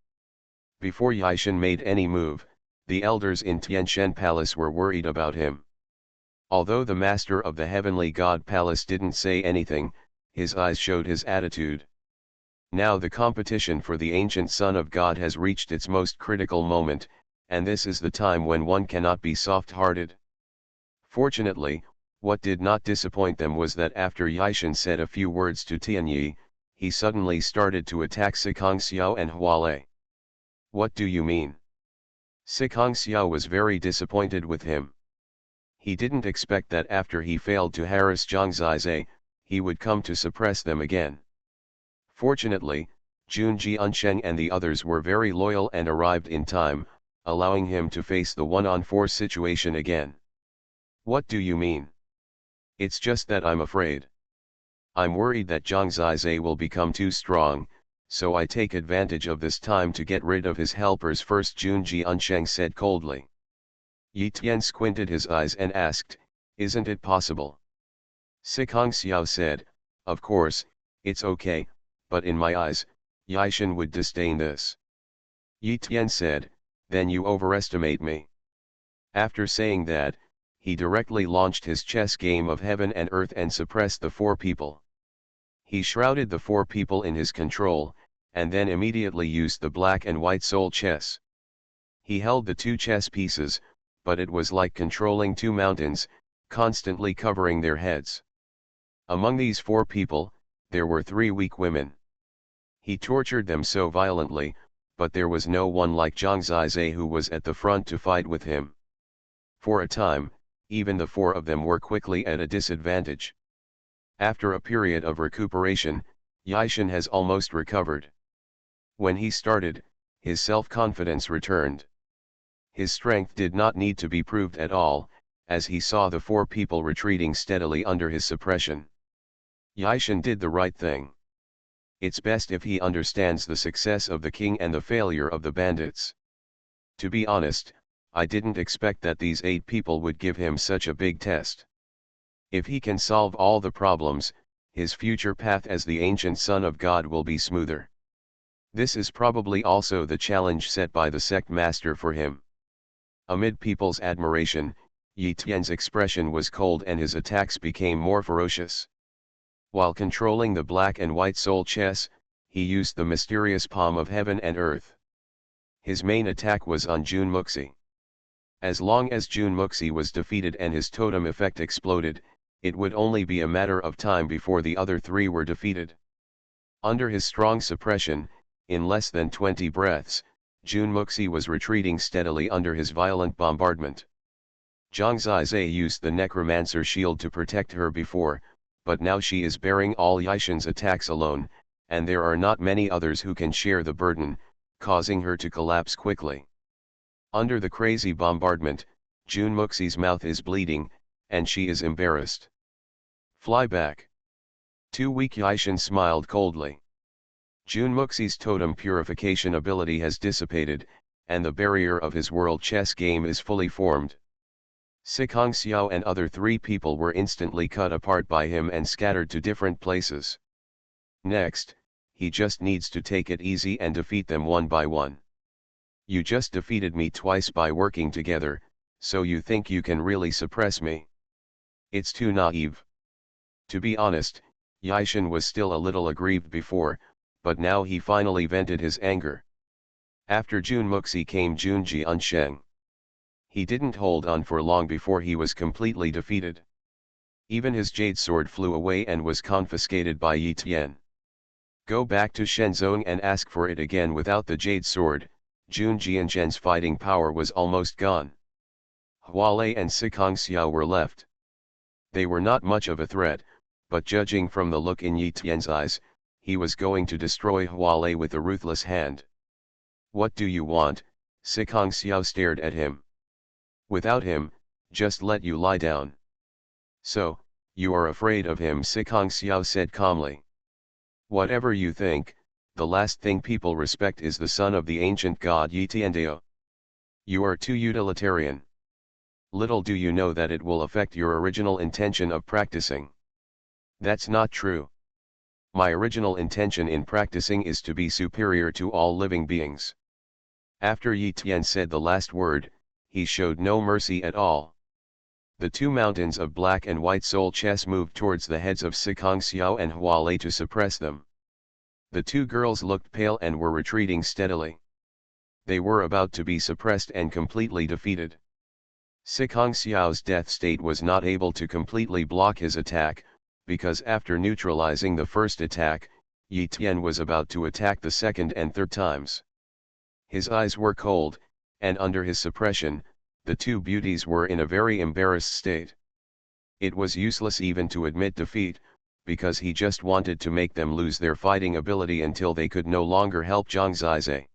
Before Yishan made any move, the elders in Tianshan Palace were worried about him. Although the master of the Heavenly God Palace didn't say anything, his eyes showed his attitude. Now the competition for the ancient Son of God has reached its most critical moment, and this is the time when one cannot be soft-hearted. Fortunately, what did not disappoint them was that after Yishan said a few words to Tianyi, he suddenly started to attack Sikong Xiao and Hualei. What do you mean? Sikong Xiao was very disappointed with him. He didn't expect that after he failed to harass Zhang Zizai, he would come to suppress them again. Fortunately, Jun Jiansheng and the others were very loyal and arrived in time, allowing him to face the one-on-four situation again. What do you mean? It's just that I'm afraid. I'm worried that Zhang Zizai will become too strong, so I take advantage of this time to get rid of his helpers first, Jun Jiansheng said coldly. Yi Tian squinted his eyes and asked, isn't it possible? Sikong Xiao said, of course, it's okay, but in my eyes, Yishan would disdain this. Yi Tian said, then you overestimate me. After saying that, he directly launched his chess game of heaven and earth and suppressed the four people. He shrouded the four people in his control, and then immediately used the black and white soul chess. He held the two chess pieces, but it was like controlling two mountains, constantly covering their heads. Among these four people, there were three weak women. He tortured them so violently, but there was no one like Zhang Zizai who was at the front to fight with him. For a time, even the four of them were quickly at a disadvantage. After a period of recuperation, Yishan has almost recovered. When he started, his self-confidence returned. His strength did not need to be proved at all, as he saw the four people retreating steadily under his suppression. Yishan did the right thing. It's best if he understands the success of the king and the failure of the bandits. To be honest, I didn't expect that these 8 people would give him such a big test. If he can solve all the problems, his future path as the ancient son of God will be smoother. This is probably also the challenge set by the sect master for him. Amid people's admiration, Yi Tian's expression was cold and his attacks became more ferocious. While controlling the black and white soul chess, he used the mysterious palm of heaven and earth. His main attack was on Jun Muxi. As long as Jun Muxi was defeated and his totem effect exploded, it would only be a matter of time before the other 3 were defeated. Under his strong suppression, in less than 20 breaths, Jun Muxi was retreating steadily under his violent bombardment. Zhang Zizai used the necromancer shield to protect her before, but now she is bearing all Yishan's attacks alone, and there are not many others who can share the burden, causing her to collapse quickly. Under the crazy bombardment, Jun Muxi's mouth is bleeding, and she is embarrassed. Fly back. Too weak. Yishan smiled coldly. Jun Muxi's totem purification ability has dissipated, and the barrier of his world chess game is fully formed. Sikong Xiao and other 3 people were instantly cut apart by him and scattered to different places. Next, he just needs to take it easy and defeat them one by one. You just defeated me twice by working together, so you think you can really suppress me? It's too naive. To be honest, Yishan was still a little aggrieved before, but now he finally vented his anger. After Jun Muxi came Jun Jiansheng. He didn't hold on for long before he was completely defeated. Even his jade sword flew away and was confiscated by Yi Tian. Go back to Shenzong and ask for it again. Without the jade sword, Jun Jiansheng's fighting power was almost gone. Hualei and Sikong Xiao were left. They were not much of a threat, but judging from the look in Yi Tian's eyes, he was going to destroy Hualei with a ruthless hand. What do you want? Sikong Xiao stared at him. Without him, just let you lie down. So, you are afraid of him? Sikong Xiao said calmly. Whatever you think, the last thing people respect is the son of the ancient god Yi Tiandeo. You are too utilitarian. Little do you know that it will affect your original intention of practicing. That's not true. My original intention in practicing is to be superior to all living beings. After Yi Tian said the last word, he showed no mercy at all. The 2 mountains of black and white soul chess moved towards the heads of Sikong Xiao and Hualei to suppress them. The 2 girls looked pale and were retreating steadily. They were about to be suppressed and completely defeated. Sikong Xiao's death state was not able to completely block his attack, because after neutralizing the first attack, Yi Tian was about to attack the second and third times. His eyes were cold, and under his suppression, the 2 beauties were in a very embarrassed state. It was useless even to admit defeat, because he just wanted to make them lose their fighting ability until they could no longer help Zhang Zizai.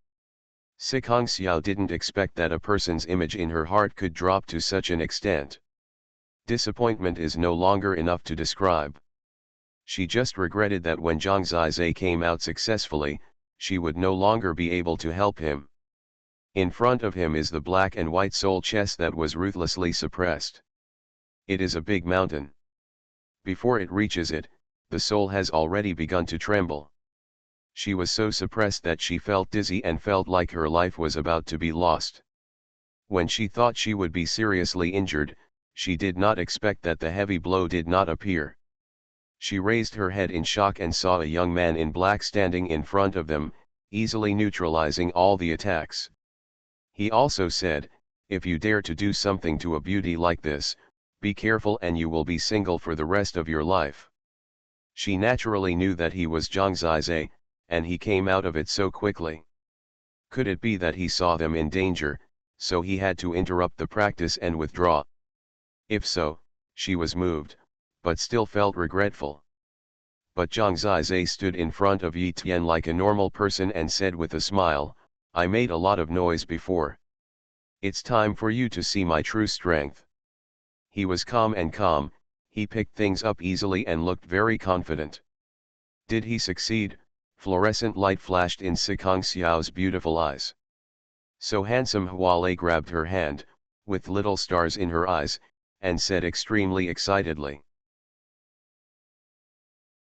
Sikong Xiao didn't expect that a person's image in her heart could drop to such an extent. Disappointment is no longer enough to describe. She just regretted that when Zhang Zizai came out successfully, she would no longer be able to help him. In front of him is the black and white soul chess that was ruthlessly suppressed. It is a big mountain. Before it reaches it, the soul has already begun to tremble. She was so suppressed that she felt dizzy and felt like her life was about to be lost. When she thought she would be seriously injured, she did not expect that the heavy blow did not appear. She raised her head in shock and saw a young man in black standing in front of them, easily neutralizing all the attacks. He also said, "If you dare to do something to a beauty like this, be careful and you will be single for the rest of your life." She naturally knew that he was Zhang Zizai, and he came out of it so quickly. Could it be that he saw them in danger, so he had to interrupt the practice and withdraw? If so, she was moved, but still felt regretful. But Zhang Zizai stood in front of Yi Tian like a normal person and said with a smile, "I made a lot of noise before. It's time for you to see my true strength." He was calm, he picked things up easily and looked very confident. Did he succeed? Fluorescent light flashed in Sikong Xiao's beautiful eyes. So handsome Huale grabbed her hand, with little stars in her eyes, and said extremely excitedly,